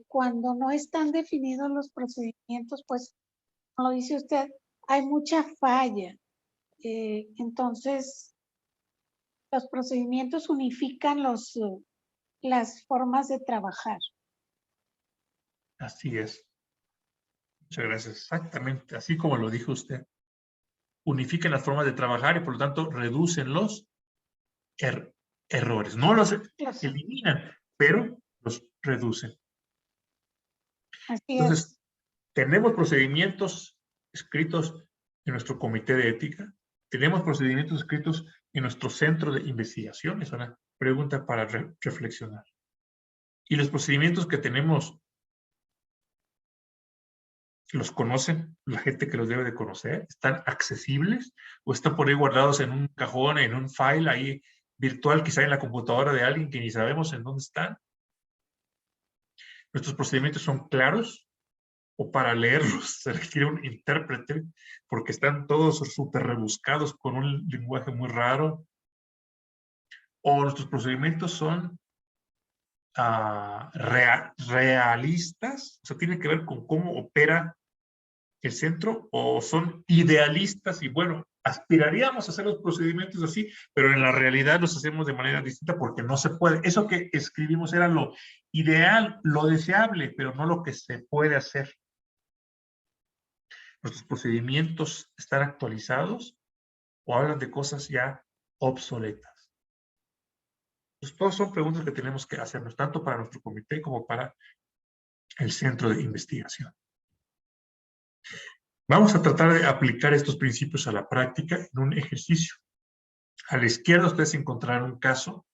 Speaker 4: cuando no están definidos los procedimientos, pues, como lo dice usted, hay mucha falla. Entonces, los procedimientos unifican las formas de trabajar.
Speaker 1: Así es. Muchas gracias. Exactamente, así como lo dijo usted. Unifican las formas de trabajar y por lo tanto reducen los errores. No los eliminan, pero los reducen.
Speaker 4: Así
Speaker 1: Entonces,
Speaker 4: es.
Speaker 1: tenemos procedimientos escritos en nuestro comité de ética, tenemos procedimientos escritos en nuestro centro de investigación. Es una pregunta para reflexionar. Y los procedimientos que tenemos, ¿los conocen la gente que los debe de conocer? ¿Están accesibles? ¿O están por ahí guardados en un cajón, en un file ahí virtual, quizá en la computadora de alguien que ni sabemos en dónde están? ¿Nuestros procedimientos son claros? ¿O para leerlos se requiere un intérprete? Porque están todos súper rebuscados con un lenguaje muy raro. ¿O nuestros procedimientos son realistas? O sea, tiene que ver con cómo opera el centro, o son idealistas y bueno, aspiraríamos a hacer los procedimientos así, pero en la realidad los hacemos de manera distinta porque no se puede. Eso que escribimos era lo ideal, lo deseable, pero no lo que se puede hacer. ¿Nuestros procedimientos están actualizados o hablan de cosas ya obsoletas? Pues todas son preguntas que tenemos que hacernos, tanto para nuestro comité como para el centro de investigación. Vamos a tratar de aplicar estos principios a la práctica en un ejercicio. A la izquierda ustedes encontrarán un caso.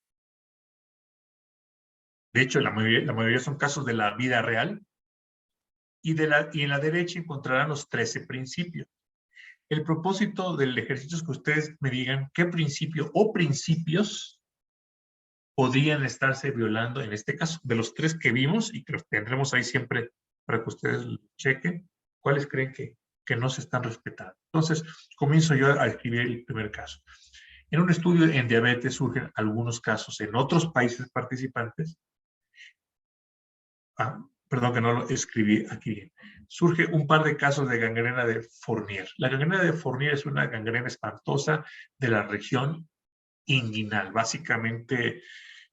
Speaker 1: De hecho, la mayoría son casos de la vida real. Y en la derecha encontrarán los 13 principios. El propósito del ejercicio es que ustedes me digan qué principio o principios podrían estarse violando en este caso. De los 3 que vimos, y que los tendremos ahí siempre para que ustedes chequen, ¿cuáles creen que no se están respetando? Entonces, comienzo yo a escribir el primer caso. En un estudio en diabetes surgen algunos casos en otros países participantes. Perdón que no lo escribí aquí bien. Surge un par de casos de gangrena de Fournier. La gangrena de Fournier es una gangrena espantosa de la región inguinal. Básicamente,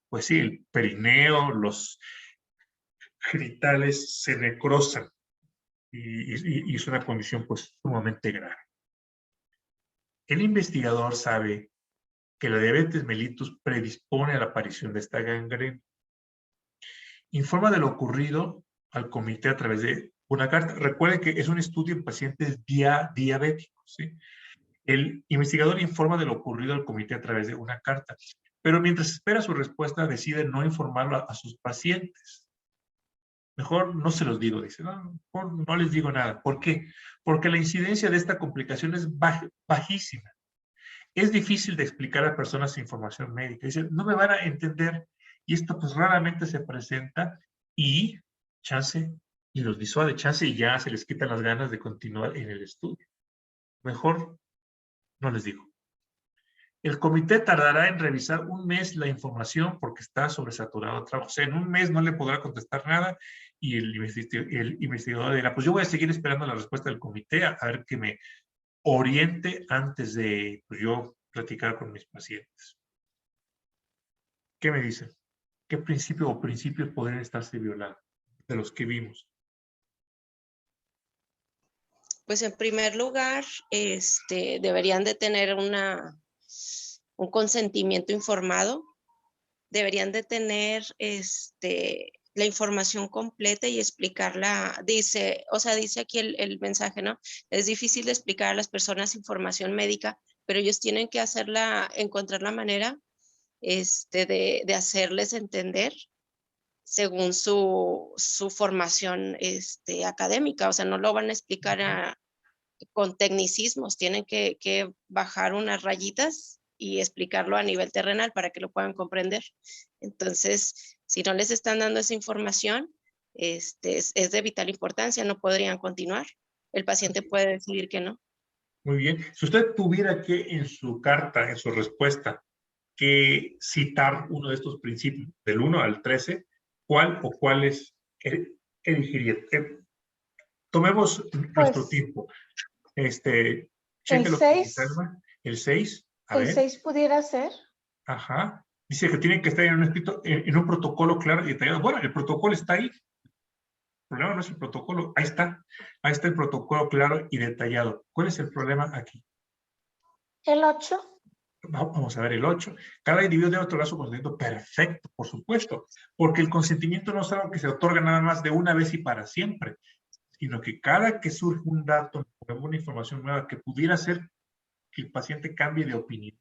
Speaker 1: pues sí, el perineo, los genitales se necrosan y es una condición pues sumamente grave. El investigador sabe que la diabetes mellitus predispone a la aparición de esta gangrena. Informa de lo ocurrido al comité a través de una carta. Recuerden que es un estudio en pacientes diabéticos, ¿sí? El investigador informa de lo ocurrido al comité a través de una carta, pero mientras espera su respuesta decide no informarlo a sus pacientes. Mejor no se los digo, dice, mejor no les digo nada. ¿Por qué? Porque la incidencia de esta complicación es bajísima. Es difícil de explicar a personas sin formación médica. Dicen, no me van a entender. Y esto pues raramente se presenta y chance, y los disuade, chance y ya se les quitan las ganas de continuar en el estudio. Mejor no les digo. El comité tardará en revisar un mes la información porque está sobresaturado de trabajo. O sea, en un mes no le podrá contestar nada y el investigador dirá, pues yo voy a seguir esperando la respuesta del comité a ver que me oriente antes de pues, yo platicar con mis pacientes. ¿Qué me dicen? ¿Qué principio o principios podrían estarse violando de los que vimos?
Speaker 3: Pues en primer lugar, deberían de tener un consentimiento informado, deberían de tener la información completa y explicarla. Dice aquí el mensaje, ¿no? Es difícil de explicar a las personas información médica, pero ellos tienen que encontrar la manera de hacerles entender según su formación académica. O sea, no lo van a explicar con tecnicismos, tienen que bajar unas rayitas y explicarlo a nivel terrenal para que lo puedan comprender. Entonces, si no les están dando esa información, es de vital importancia, no podrían continuar. El paciente puede decidir que no.
Speaker 1: Muy bien. Si usted tuviera que en su carta, en su respuesta, que citar uno de estos principios, del 1 al 13, ¿cuál o cuáles elegiría? Tomemos nuestro tiempo. Cheque
Speaker 4: El
Speaker 1: lo que
Speaker 4: 6,
Speaker 1: el 6, a
Speaker 4: el
Speaker 1: ver.
Speaker 4: 6 pudiera ser.
Speaker 1: Ajá. Dice que tienen que estar en un escrito, en un protocolo claro y detallado. Bueno, el protocolo está ahí. El problema no es el protocolo. Ahí está. Ahí está el protocolo claro y detallado. ¿Cuál es el problema aquí?
Speaker 4: El 8.
Speaker 1: Vamos a ver el 8. Cada individuo debe otorgar su consentimiento perfecto, por supuesto, porque el consentimiento no es algo que se otorga nada más de una vez y para siempre, sino que cada que surge un dato, una información nueva que pudiera hacer que el paciente cambie de opinión,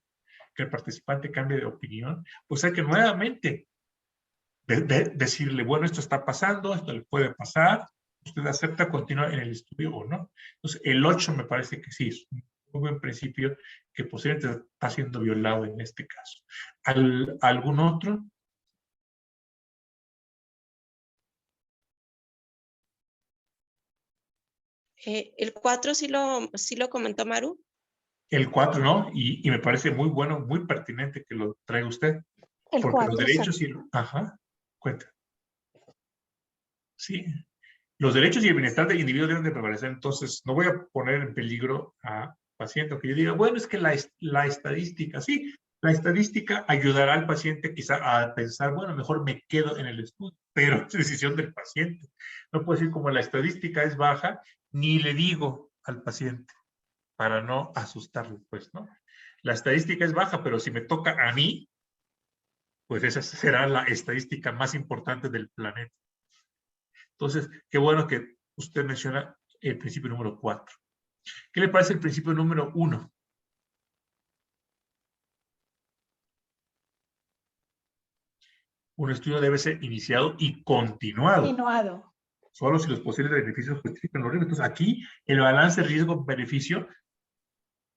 Speaker 1: que el participante cambie de opinión, pues hay que nuevamente decirle, bueno, esto está pasando, esto le puede pasar, usted acepta continuar en el estudio o no. Entonces, el 8 me parece que sí, es un muy buen principio que posiblemente está siendo violado en este caso. ¿Algún otro?
Speaker 3: El 4 sí lo comentó Maru.
Speaker 1: El 4, ¿no? Y me parece muy bueno, muy pertinente que lo traiga usted.
Speaker 4: El
Speaker 1: Porque
Speaker 4: 4,
Speaker 1: los derechos y... Ajá, cuenta. Sí. Los derechos y el bienestar del individuo deben de prevalecer. Entonces, no voy a poner en peligro a paciente, aunque yo diga, bueno, es que la estadística, sí, la estadística ayudará al paciente quizá a pensar, bueno, mejor me quedo en el estudio, pero es decisión del paciente. No puedo decir como la estadística es baja, ni le digo al paciente para no asustarlo, pues, ¿no? La estadística es baja, pero si me toca a mí, pues esa será la estadística más importante del planeta. Entonces, qué bueno que usted menciona el principio número 4. ¿Qué le parece el principio número 1? Un estudio debe ser iniciado y continuado.
Speaker 4: Continuado.
Speaker 1: Solo si los posibles beneficios justifican los riesgos. Entonces, aquí el balance riesgo-beneficio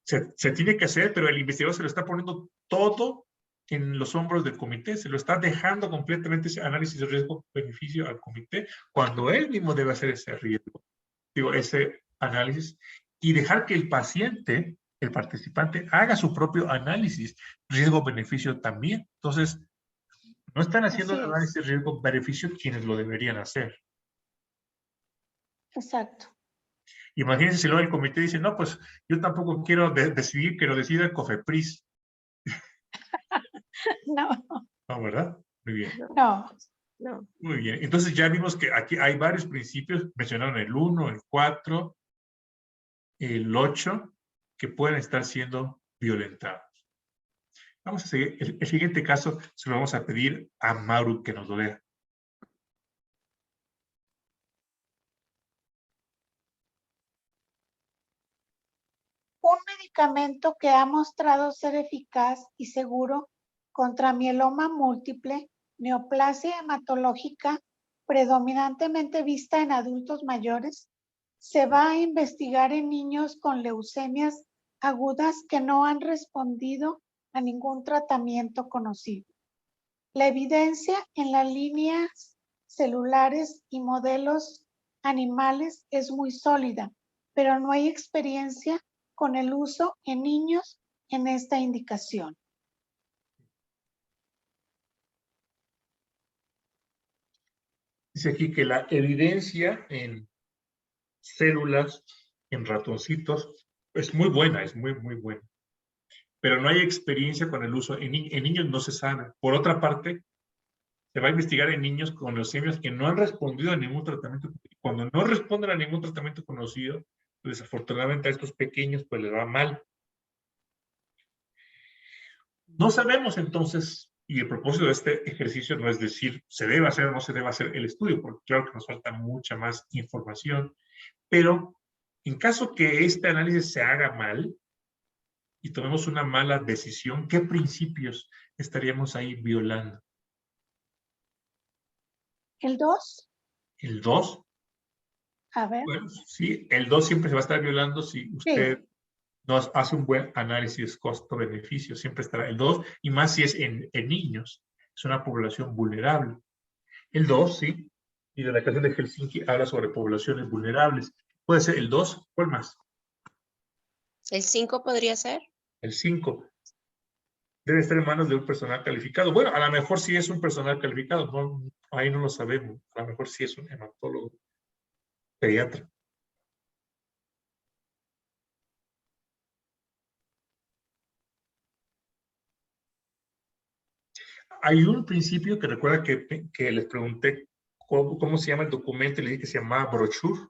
Speaker 1: se tiene que hacer, pero el investigador se lo está poniendo todo en los hombros del comité, se lo está dejando completamente ese análisis de riesgo-beneficio al comité, cuando él mismo debe hacer ese riesgo, ese análisis, y dejar que el paciente, el participante, haga su propio análisis riesgo-beneficio también. Entonces, no están haciendo el análisis riesgo-beneficio quienes lo deberían hacer.
Speaker 4: Exacto.
Speaker 1: Imagínense si luego el comité dice, no, pues yo tampoco quiero decidir, que lo decida el COFEPRIS.
Speaker 4: No.
Speaker 1: No, ¿verdad? Muy bien.
Speaker 4: No.
Speaker 3: No.
Speaker 1: Muy bien. Entonces ya vimos que aquí hay varios principios, mencionaron el 1, el 4, el 8, que pueden estar siendo violentados. Vamos a seguir. El siguiente caso se lo vamos a pedir a Maru que nos lo lea.
Speaker 4: Un medicamento que ha mostrado ser eficaz y seguro contra mieloma múltiple, neoplasia hematológica, predominantemente vista en adultos mayores, se va a investigar en niños con leucemias agudas que no han respondido a ningún tratamiento conocido. La evidencia en las líneas celulares y modelos animales es muy sólida, pero no hay experiencia con el uso en niños en esta indicación.
Speaker 1: Dice aquí que la evidencia en células, en ratoncitos, es muy buena, es muy, muy buena. Pero no hay experiencia con el uso. En niños no se sabe. Por otra parte, se va a investigar en niños con leucemias que no han respondido a ningún tratamiento. Cuando no responden a ningún tratamiento conocido, pues desafortunadamente a estos pequeños pues les va mal. No sabemos entonces, y el propósito de este ejercicio no es decir se debe hacer o no se debe hacer el estudio, porque claro que nos falta mucha más información, pero en caso que este análisis se haga mal y tomemos una mala decisión, ¿qué principios estaríamos ahí violando?
Speaker 4: ¿El 2?
Speaker 1: ¿El 2?
Speaker 4: A ver.
Speaker 1: Bueno, sí, el 2 siempre se va a estar violando si usted no hace un buen análisis costo-beneficio. Siempre estará el 2, y más si es en niños. Es una población vulnerable. El 2, sí. Y de la Declaración de Helsinki habla sobre poblaciones vulnerables. Puede ser el 2, ¿cuál más?
Speaker 3: ¿El 5 podría ser?
Speaker 1: El 5. Debe estar en manos de un personal calificado. Bueno, a lo mejor sí es un personal calificado. No, ahí no lo sabemos. A lo mejor sí es un hematólogo pediatra. Hay un principio que recuerda que les pregunté cómo se llama el documento y le dije que se llamaba brochure.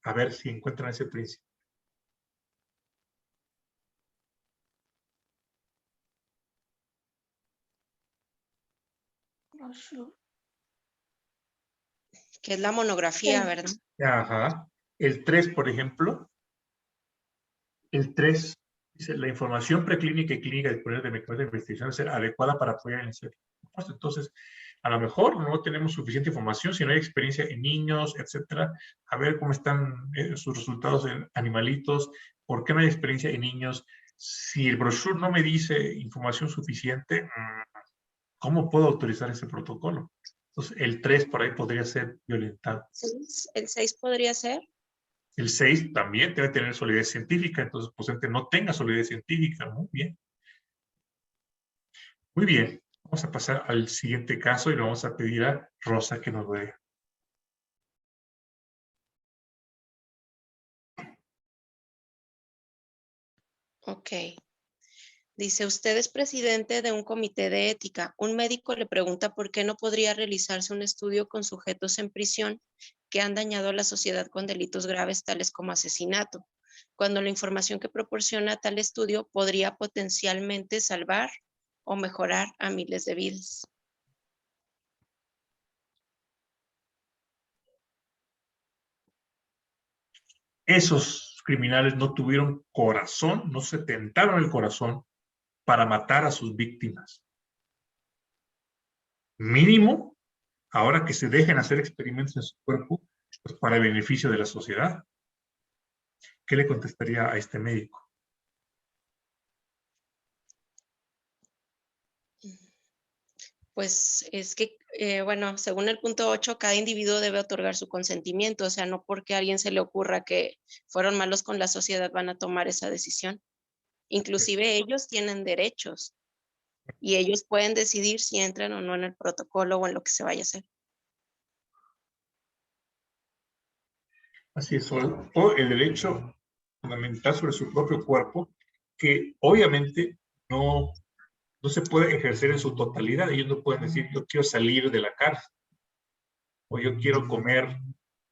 Speaker 1: A ver si encuentran ese principio.
Speaker 3: Que es la monografía, ¿verdad?
Speaker 1: Ajá. El 3, por ejemplo. El 3 dice: la información preclínica y clínica disponible de métodos de investigación debe ser adecuada para apoyar el ensayo. Entonces, a lo mejor no tenemos suficiente información, si no hay experiencia en niños, etcétera. A ver cómo están sus resultados en animalitos. ¿Por qué no hay experiencia en niños? Si el brochure no me dice información suficiente, ¿cómo puedo autorizar ese protocolo? Entonces, el 3 por ahí podría ser violentado.
Speaker 3: ¿El 6 podría ser?
Speaker 1: El 6 también debe tener solidez científica, entonces posiblemente no tenga solidez científica. Muy bien. Muy bien. Vamos a pasar al siguiente caso y le vamos a pedir a Rosa que nos vea.
Speaker 3: Ok. Dice, usted es presidente de un comité de ética. Un médico le pregunta por qué no podría realizarse un estudio con sujetos en prisión que han dañado a la sociedad con delitos graves tales como asesinato, cuando la información que proporciona tal estudio podría potencialmente salvar o mejorar a miles de vidas.
Speaker 1: Esos criminales no tuvieron corazón, no se tentaron el corazón para matar a sus víctimas. Mínimo, ahora que se dejen hacer experimentos en su cuerpo, pues para el beneficio de la sociedad. ¿Qué le contestaría a este médico?
Speaker 3: Pues es que, bueno, según el punto 8, cada individuo debe otorgar su consentimiento, o sea, no porque a alguien se le ocurra que fueron malos con la sociedad van a tomar esa decisión. Inclusive ellos tienen derechos y ellos pueden decidir si entran o no en el protocolo o en lo que se vaya a hacer.
Speaker 1: Así es, o el derecho fundamental sobre su propio cuerpo, que obviamente no se puede ejercer en su totalidad. Ellos no pueden decir, yo quiero salir de la cárcel, o yo quiero comer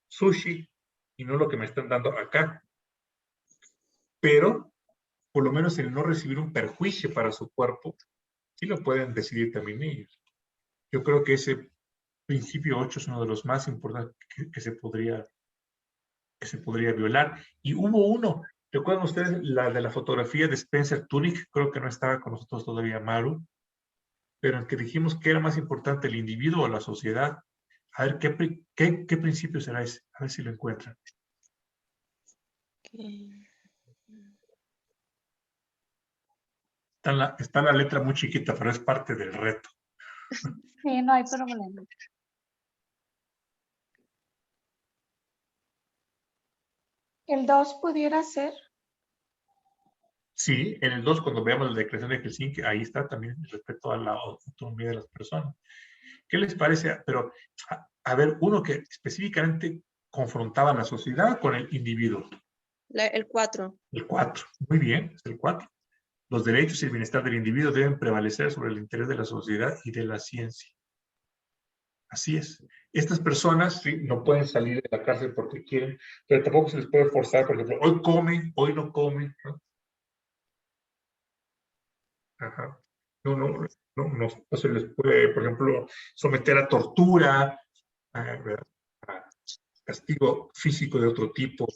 Speaker 1: sushi, y no lo que me están dando acá. Pero, por lo menos el no recibir un perjuicio para su cuerpo, sí lo pueden decidir también ellos. Yo creo que ese principio 8 es uno de los más importantes que se podría violar. Y hubo uno, ¿recuerdan ustedes la de la fotografía de Spencer Tunick? Creo que no estaba con nosotros todavía Maru, pero en que dijimos que era más importante el individuo o la sociedad. A ver, ¿qué principio será ese? A ver si lo encuentran. Está la letra muy chiquita, pero es parte del reto.
Speaker 4: Sí, no hay problema. ¿El 2 pudiera ser?
Speaker 1: Sí, en el 2, cuando veamos la declaración de Helsinki, ahí está también respecto a la autonomía de las personas. ¿Qué les parece? Pero, a ver, uno que específicamente confrontaba a la sociedad con el individuo.
Speaker 3: El 4.
Speaker 1: El 4, muy bien, es el 4. Los derechos y el bienestar del individuo deben prevalecer sobre el interés de la sociedad y de la ciencia. Así es. Estas personas sí, no pueden salir de la cárcel porque quieren, pero tampoco se les puede forzar, por ejemplo, hoy comen, hoy no comen, ¿no? Ajá. No se les puede, por ejemplo, someter a tortura, a castigo físico de otro tipo.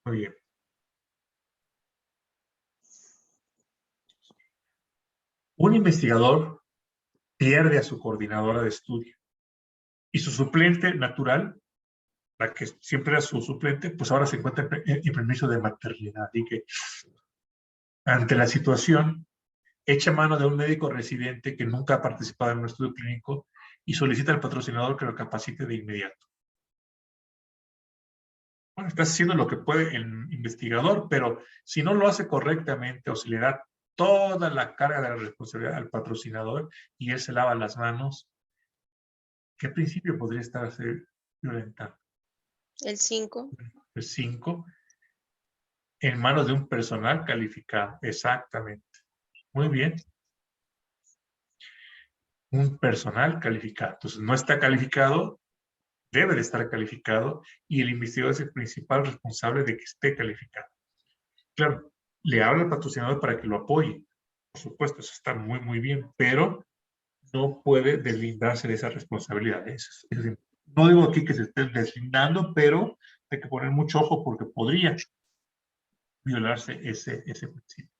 Speaker 1: Muy bien. Un investigador pierde a su coordinadora de estudio Y su suplente natural, la que siempre era su suplente, pues ahora se encuentra en permiso de maternidad. Y que ante la situación, echa mano de un médico residente que nunca ha participado en un estudio clínico y solicita al patrocinador que lo capacite de inmediato. Bueno, está haciendo lo que puede el investigador, pero si no lo hace correctamente o si le da toda la carga de la responsabilidad al patrocinador y él se lava las manos, ¿qué principio podría estarse violentando?
Speaker 3: El 5.
Speaker 1: El 5, en manos de un personal calificado. Exactamente. Muy bien. Un personal calificado. Entonces, no está calificado, debe de estar calificado y el investigador es el principal responsable de que esté calificado. Claro, le habla al patrocinador para que lo apoye. Por supuesto, eso está muy, muy bien, pero no puede deslindarse de esa responsabilidad. No digo aquí que se esté deslindando, pero hay que poner mucho ojo porque podría violarse ese principio.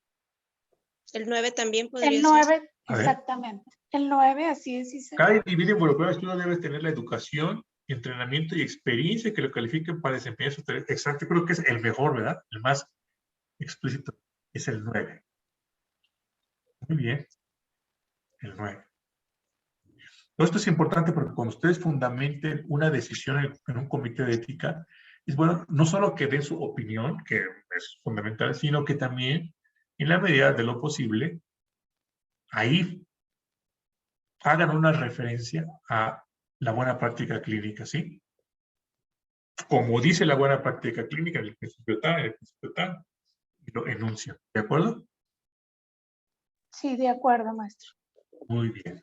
Speaker 3: El 9 también podría
Speaker 4: El
Speaker 3: ser.
Speaker 4: 9,
Speaker 1: A ver.
Speaker 4: exactamente. El 9, así es, sí, se...
Speaker 1: Cada individuo involucrado en el estudio debe tener la educación, entrenamiento y experiencia que lo califiquen para desempeñar su tarea. Exacto, creo que es el mejor, ¿verdad? El más explícito es el 9. Muy bien, el 9. Esto es importante porque cuando ustedes fundamenten una decisión en un comité de ética, es bueno no solo que den su opinión, que es fundamental, sino que también, en la medida de lo posible, ahí hagan una referencia a la buena práctica clínica, ¿sí? Como dice la buena práctica clínica, en el principio tal, y lo enuncian. ¿De acuerdo?
Speaker 4: Sí, de acuerdo, maestro.
Speaker 1: Muy bien.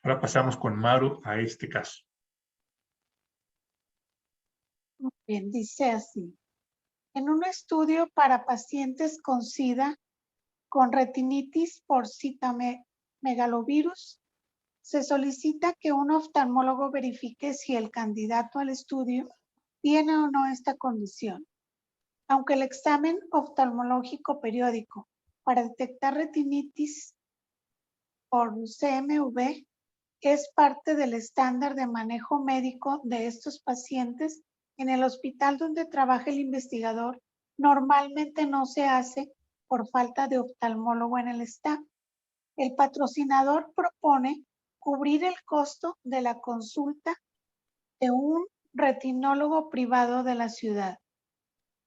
Speaker 1: Ahora pasamos con Maru a este caso.
Speaker 4: Muy bien, dice así. En un estudio para pacientes con SIDA, con retinitis por citomegalovirus, se solicita que un oftalmólogo verifique si el candidato al estudio tiene o no esta condición. Aunque el examen oftalmológico periódico para detectar retinitis por CMV es parte del estándar de manejo médico de estos pacientes, en el hospital donde trabaja el investigador normalmente no se hace por falta de oftalmólogo en el staff. El patrocinador propone cubrir el costo de la consulta de un retinólogo privado de la ciudad.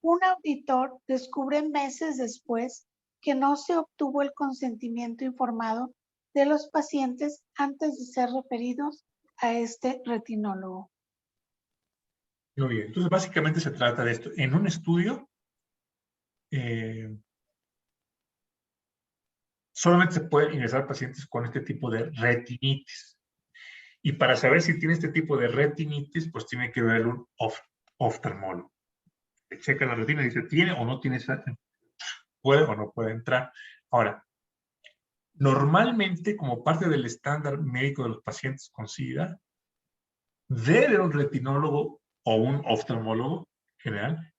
Speaker 4: Un auditor descubre meses después que no se obtuvo el consentimiento informado de los pacientes antes de ser referidos a este retinólogo.
Speaker 1: Muy bien. Entonces, básicamente se trata de esto. En un estudio, solamente se pueden ingresar pacientes con este tipo de retinitis. Y para saber si tiene este tipo de retinitis, pues tiene que ver un oftalmólogo. Checa la retina y dice, ¿tiene o no tiene esa? ¿Puede o no puede entrar? Ahora, normalmente, como parte del estándar médico de los pacientes con SIDA, debe un retinólogo o un oftalmólogo general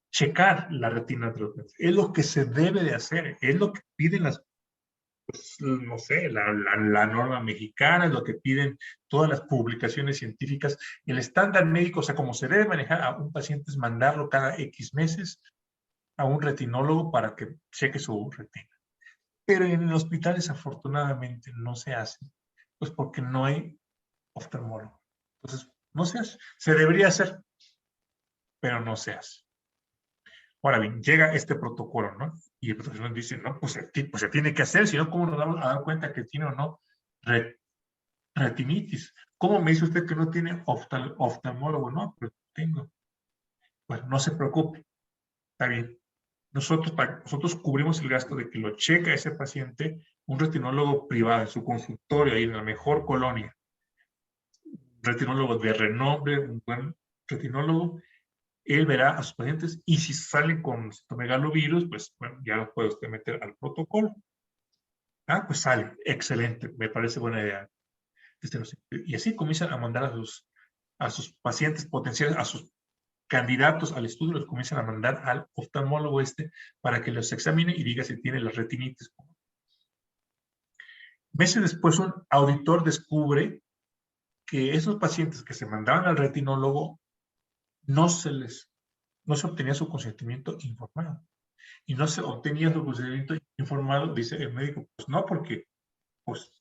Speaker 1: checar la retina de los pacientes. Es lo que se debe de hacer, es lo que piden las, pues, no sé, la norma mexicana, es lo que piden todas las publicaciones científicas. El estándar médico, o sea, como se debe manejar a un paciente es mandarlo cada X meses a un retinólogo para que cheque su retina. Pero en el hospital desafortunadamente no se hace, pues porque no hay oftalmólogo. Entonces, no se hace. Se debería hacer, pero no se hace. Ahora bien, llega este protocolo, ¿no? Y el profesor dice, no, pues se tiene que hacer, si no, ¿cómo nos vamos a dar cuenta que tiene o no retinitis? ¿Cómo me dice usted que no tiene oftalmólogo? No, pero tengo. Pues no se preocupe, está bien. Nosotros cubrimos el gasto de que lo checa ese paciente un retinólogo privado en su consultorio, ahí en la mejor colonia. Un retinólogo de renombre, un buen retinólogo, él verá a sus pacientes y si salen con citomegalovirus, pues bueno, ya lo puede usted meter al protocolo. Ah, pues sale, excelente, me parece buena idea. Y así comienzan a mandar a sus pacientes potenciales, a sus candidatos al estudio, los comienzan a mandar al oftalmólogo para que los examine y diga si tiene la retinitis. Meses después, un auditor descubre que esos pacientes que se mandaban al retinólogo no se obtenía su consentimiento informado. Y no se obtenía su consentimiento informado, dice el médico, pues no, porque pues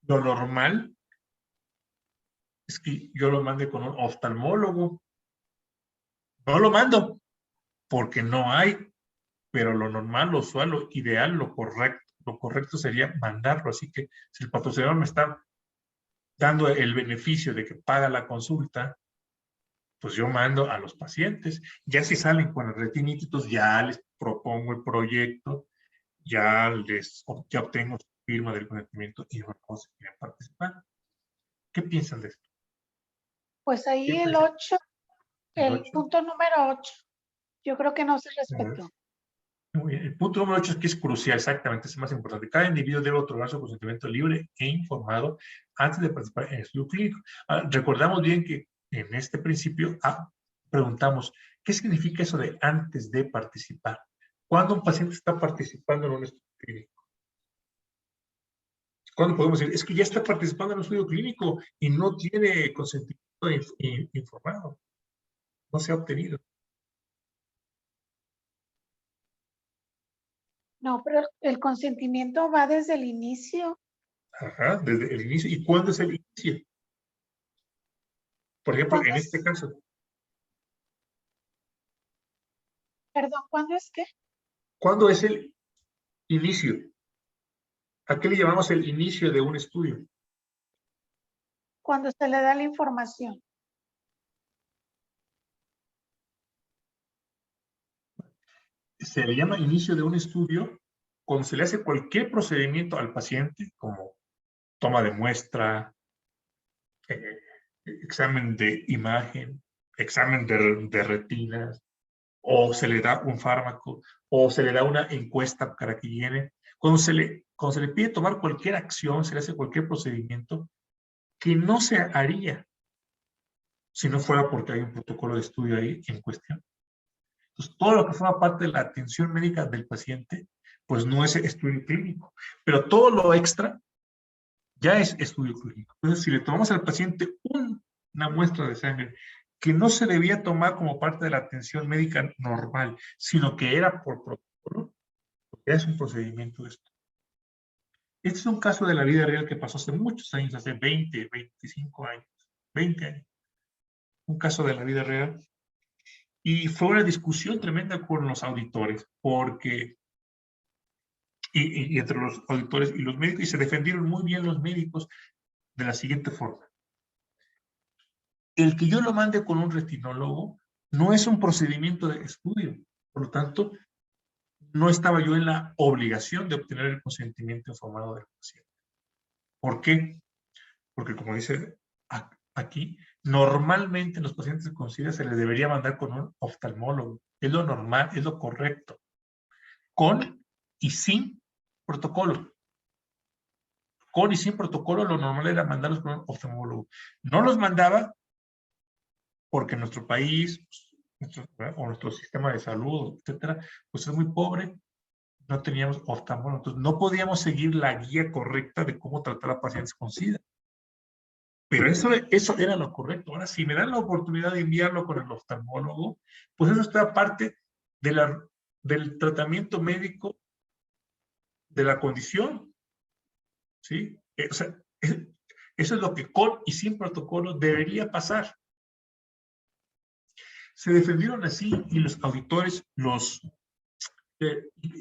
Speaker 1: lo normal es que yo lo mande con un oftalmólogo. No lo mando porque no hay, pero lo normal, lo usual, lo ideal, lo correcto sería mandarlo. Así que si el patrocinador me está dando el beneficio de que paga la consulta, pues yo mando a los pacientes. Ya si salen con el retinitis, ya les propongo el proyecto, ya obtengo su firma del consentimiento y si quieren participar. ¿Qué piensan de esto?
Speaker 4: Pues ahí
Speaker 1: ¿Qué
Speaker 4: el
Speaker 1: piensan?
Speaker 4: 8, el punto número 8, yo creo que no se respetó.
Speaker 1: Muy bien. El punto número 8 es que es crucial, exactamente, es el más importante. Cada individuo debe otorgar su consentimiento libre e informado antes de participar en el estudio clínico. Recordamos bien que en este principio preguntamos, ¿qué significa eso de antes de participar? ¿Cuándo un paciente está participando en un estudio clínico? ¿Cuándo podemos decir, es que ya está participando en un estudio clínico y no tiene consentimiento informado? No se ha obtenido.
Speaker 4: No, pero el consentimiento va desde el inicio.
Speaker 1: Ajá, desde el inicio. ¿Y cuándo es el inicio? Por ejemplo, en este caso.
Speaker 4: Perdón, ¿cuándo es qué?
Speaker 1: ¿Cuándo es el inicio? ¿A qué le llamamos el inicio de un estudio?
Speaker 4: Cuando se le da la información.
Speaker 1: Se le llama inicio de un estudio cuando se le hace cualquier procedimiento al paciente, como toma de muestra, examen de imagen, examen de retinas, o se le da un fármaco, o se le da una encuesta para que llene. Cuando se le pide tomar cualquier acción, se le hace cualquier procedimiento que no se haría si no fuera porque hay un protocolo de estudio ahí en cuestión. Entonces, todo lo que forma parte de la atención médica del paciente, pues no es estudio clínico. Pero todo lo extra ya es estudio clínico. Entonces, si le tomamos al paciente una muestra de sangre que no se debía tomar como parte de la atención médica normal, sino que era por protocolo, ya es un procedimiento de esto. Este es un caso de la vida real que pasó hace muchos años, hace 20, 25 años, 20 años. Un caso de la vida real. Y fue una discusión tremenda con los auditores, porque, y entre los auditores y los médicos, y se defendieron muy bien los médicos de la siguiente forma. El que yo lo mande con un retinólogo no es un procedimiento de estudio, por lo tanto, no estaba yo en la obligación de obtener el consentimiento informado del paciente. ¿Por qué? Porque como dice aquí, normalmente en los pacientes con SIDA se les debería mandar con un oftalmólogo. Es lo normal, es lo correcto. Con y sin protocolo. Con y sin protocolo, lo normal era mandarlos con un oftalmólogo. No los mandaba porque nuestro país, o nuestro sistema de salud, etcétera, pues es muy pobre, no teníamos oftalmólogo, entonces no podíamos seguir la guía correcta de cómo tratar a pacientes con SIDA. Pero eso era lo correcto. Ahora, si me dan la oportunidad de enviarlo con el oftalmólogo, pues eso está parte del tratamiento médico de la condición. ¿Sí? O sea, eso es lo que con y sin protocolo debería pasar. Se defendieron así y los auditores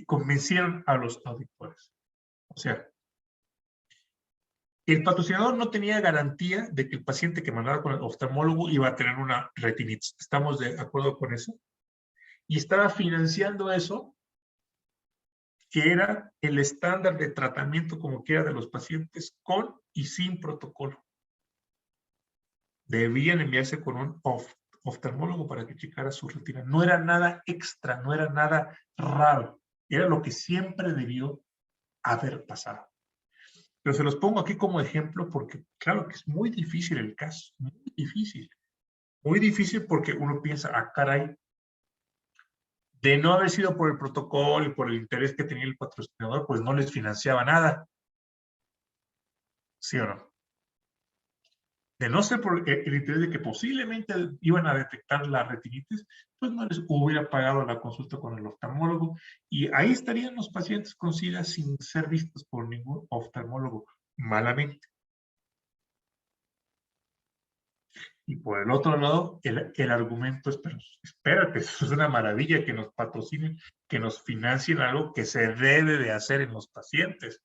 Speaker 1: convencieron a los auditores. O sea, el patrocinador no tenía garantía de que el paciente que mandara con el oftalmólogo iba a tener una retinitis. ¿Estamos de acuerdo con eso? Y estaba financiando eso, que era el estándar de tratamiento como quiera de los pacientes con y sin protocolo. Debían enviarse con un oftalmólogo para que checara su retina. No era nada extra, no era nada raro. Era lo que siempre debió haber pasado. Pero se los pongo aquí como ejemplo porque claro que es muy difícil el caso, muy difícil. Muy difícil porque uno piensa, caray, de no haber sido por el protocolo y por el interés que tenía el patrocinador, pues no les financiaba nada. ¿Sí o no? De no ser por el interés de que posiblemente iban a detectar la retinitis, pues no les hubiera pagado la consulta con el oftalmólogo y ahí estarían los pacientes con SIDA sin ser vistos por ningún oftalmólogo, malamente. Y por el otro lado, el argumento es, pero espérate, eso es una maravilla que nos patrocinen, que nos financien algo que se debe de hacer en los pacientes.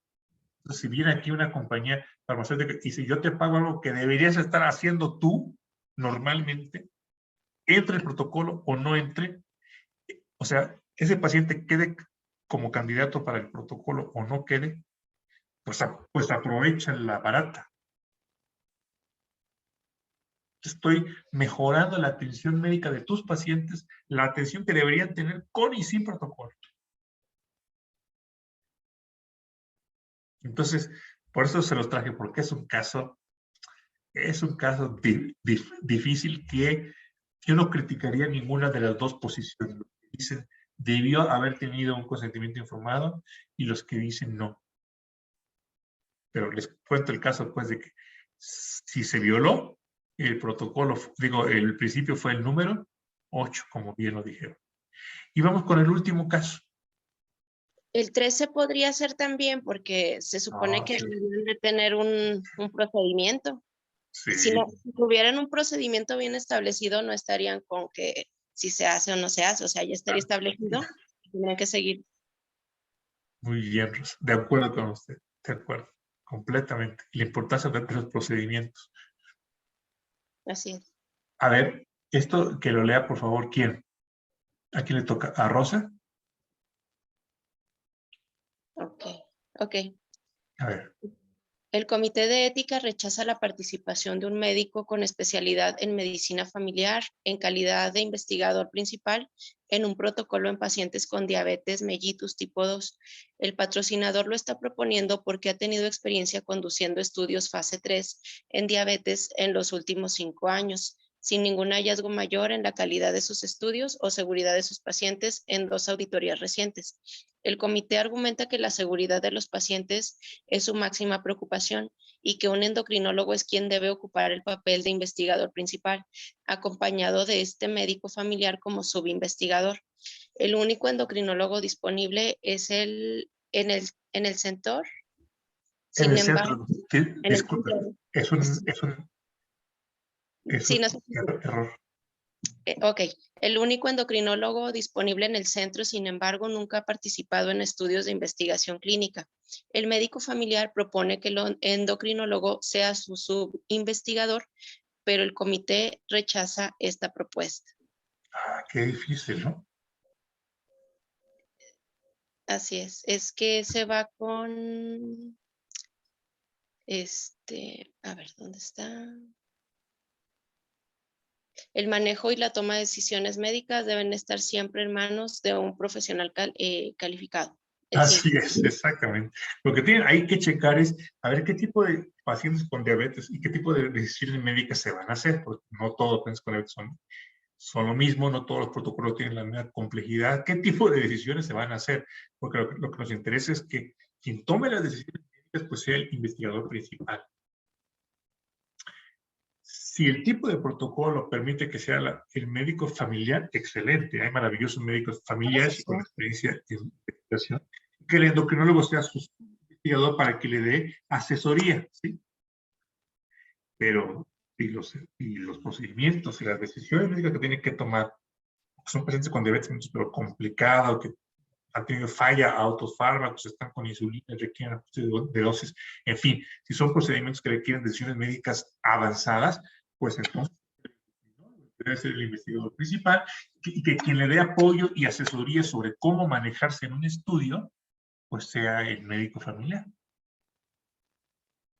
Speaker 1: Entonces, si viene aquí una compañía farmacéutica y si yo te pago algo que deberías estar haciendo tú normalmente, entre el protocolo o no entre, o sea, ese paciente quede como candidato para el protocolo o no quede, pues aprovechan la barata. Estoy mejorando la atención médica de tus pacientes, la atención que deberían tener con y sin protocolo. Entonces, por eso se los traje, porque es un caso difícil que yo no criticaría ninguna de las dos posiciones. Los que dicen debió haber tenido un consentimiento informado y los que dicen no. Pero les cuento el caso, pues, de que si se violó, el protocolo, digo, el principio fue el número 8, como bien lo dijeron. Y vamos con el último caso.
Speaker 3: El 13 podría ser también porque se supone que
Speaker 1: sí.
Speaker 3: deberían de tener un procedimiento.
Speaker 1: Sí.
Speaker 3: Si tuvieran un procedimiento bien establecido, no estarían con que si se hace o no se hace, o sea, ya estaría establecido, tendrían que seguir.
Speaker 1: Muy bien, Rosa. De acuerdo con usted, de acuerdo, completamente. Y la importancia de los procedimientos.
Speaker 3: Así es.
Speaker 1: A ver, esto que lo lea, por favor, ¿quién? ¿A quién le toca? ¿A Rosa?
Speaker 3: Ok.
Speaker 1: A ver.
Speaker 3: El Comité de Ética rechaza la participación de un médico con especialidad en medicina familiar en calidad de investigador principal en un protocolo en pacientes con diabetes mellitus tipo 2. El patrocinador lo está proponiendo porque ha tenido experiencia conduciendo estudios fase 3 en diabetes en los últimos 5 años, sin ningún hallazgo mayor en la calidad de sus estudios o seguridad de sus pacientes en 2 auditorías recientes. El comité argumenta que la seguridad de los pacientes es su máxima preocupación y que un endocrinólogo es quien debe ocupar el papel de investigador principal, acompañado de este médico familiar como subinvestigador. El único endocrinólogo disponible es en el centro.
Speaker 1: En el
Speaker 3: Sin embargo,
Speaker 1: centro, disculpe, es un
Speaker 3: sí, no sé.
Speaker 1: error.
Speaker 3: Ok, el único endocrinólogo disponible en el centro, sin embargo, nunca ha participado en estudios de investigación clínica. El médico familiar propone que el endocrinólogo sea su subinvestigador, pero el comité rechaza esta propuesta.
Speaker 1: Qué difícil, ¿no?
Speaker 3: Así es que se va con, a ver, ¿dónde está? El manejo y la toma de decisiones médicas deben estar siempre en manos de un profesional calificado.
Speaker 1: Así es, exactamente. Lo que hay que checar es a ver qué tipo de pacientes con diabetes y qué tipo de decisiones médicas se van a hacer, porque no todos los pacientes con diabetes son lo mismo, no todos los protocolos tienen la misma complejidad. ¿Qué tipo de decisiones se van a hacer? Porque lo que nos interesa es que quien tome las decisiones médicas pues sea el investigador principal. Si el tipo de protocolo permite que sea el médico familiar, excelente. Hay maravillosos médicos familiares con experiencia en investigación. Que el endocrinólogo sea su investigador para que le dé asesoría, ¿sí? Pero y los procedimientos y las decisiones médicas que tienen que tomar, son pacientes con diabetes, pero complicado, que han tenido falla a otros fármacos, están con insulina, requieren ajuste de dosis, en fin, si son procedimientos que requieren decisiones médicas avanzadas, pues entonces debe ser el investigador principal y que quien le dé apoyo y asesoría sobre cómo manejarse en un estudio, pues sea el médico familiar.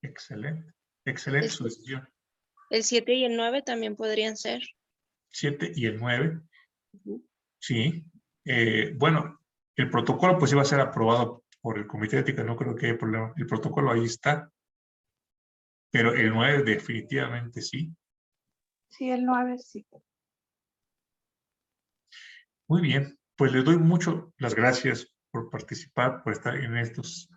Speaker 1: Excelente, excelente su decisión.
Speaker 3: El 7 y el 9 también podrían ser.
Speaker 1: 7 y el 9, sí. Bueno, el protocolo pues iba a ser aprobado por el Comité de Ética, no creo que haya problema. El protocolo ahí está, pero el 9 definitivamente sí.
Speaker 4: Sí, el 9 sí.
Speaker 1: Muy bien, pues les doy mucho las gracias por participar, por estar en estos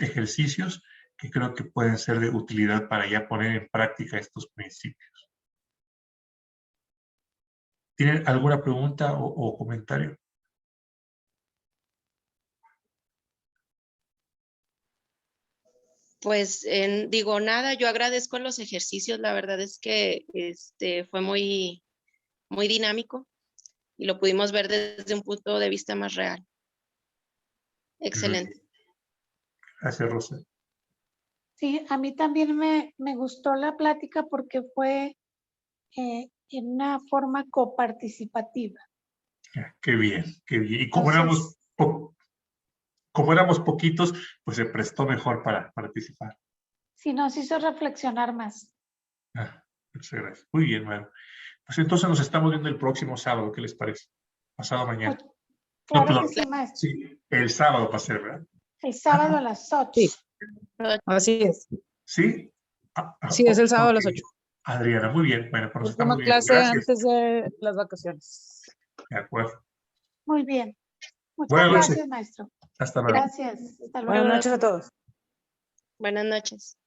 Speaker 1: ejercicios. que creo que pueden ser de utilidad para ya poner en práctica estos principios. ¿Tienen alguna pregunta o comentario?
Speaker 3: Pues digo nada, yo agradezco los ejercicios, la verdad es que fue muy, muy dinámico y lo pudimos ver desde un punto de vista más real. Excelente.
Speaker 1: Gracias, Rosa.
Speaker 4: Sí, a mí también me gustó la plática porque fue en una forma coparticipativa.
Speaker 1: Qué bien, qué bien. Y como
Speaker 4: Entonces,
Speaker 1: éramos poquitos, pues se prestó mejor para participar.
Speaker 4: sí nos hizo reflexionar más.
Speaker 1: Muchas gracias. Muy bien, bueno. Pues entonces nos estamos viendo el próximo sábado, ¿qué les parece? Pasado mañana.
Speaker 4: Claro
Speaker 1: No,
Speaker 4: que sí, maestro.
Speaker 1: sí, el sábado va a ser, ¿verdad?
Speaker 4: El sábado a las 8.
Speaker 5: Sí. Así es.
Speaker 1: ¿Sí?
Speaker 5: Sí, es el sábado a
Speaker 1: ok.
Speaker 5: las 8.
Speaker 1: Adriana, muy bien. Bueno, pues nos estamos
Speaker 5: Última
Speaker 1: viendo.
Speaker 5: clase
Speaker 1: Gracias.
Speaker 5: antes de las vacaciones.
Speaker 1: De acuerdo.
Speaker 4: Muy bien. Muchas
Speaker 1: Buenas noches.
Speaker 4: gracias, maestro.
Speaker 1: Hasta luego.
Speaker 4: Gracias. Hasta luego.
Speaker 5: Buenas noches a todos.
Speaker 3: Buenas noches.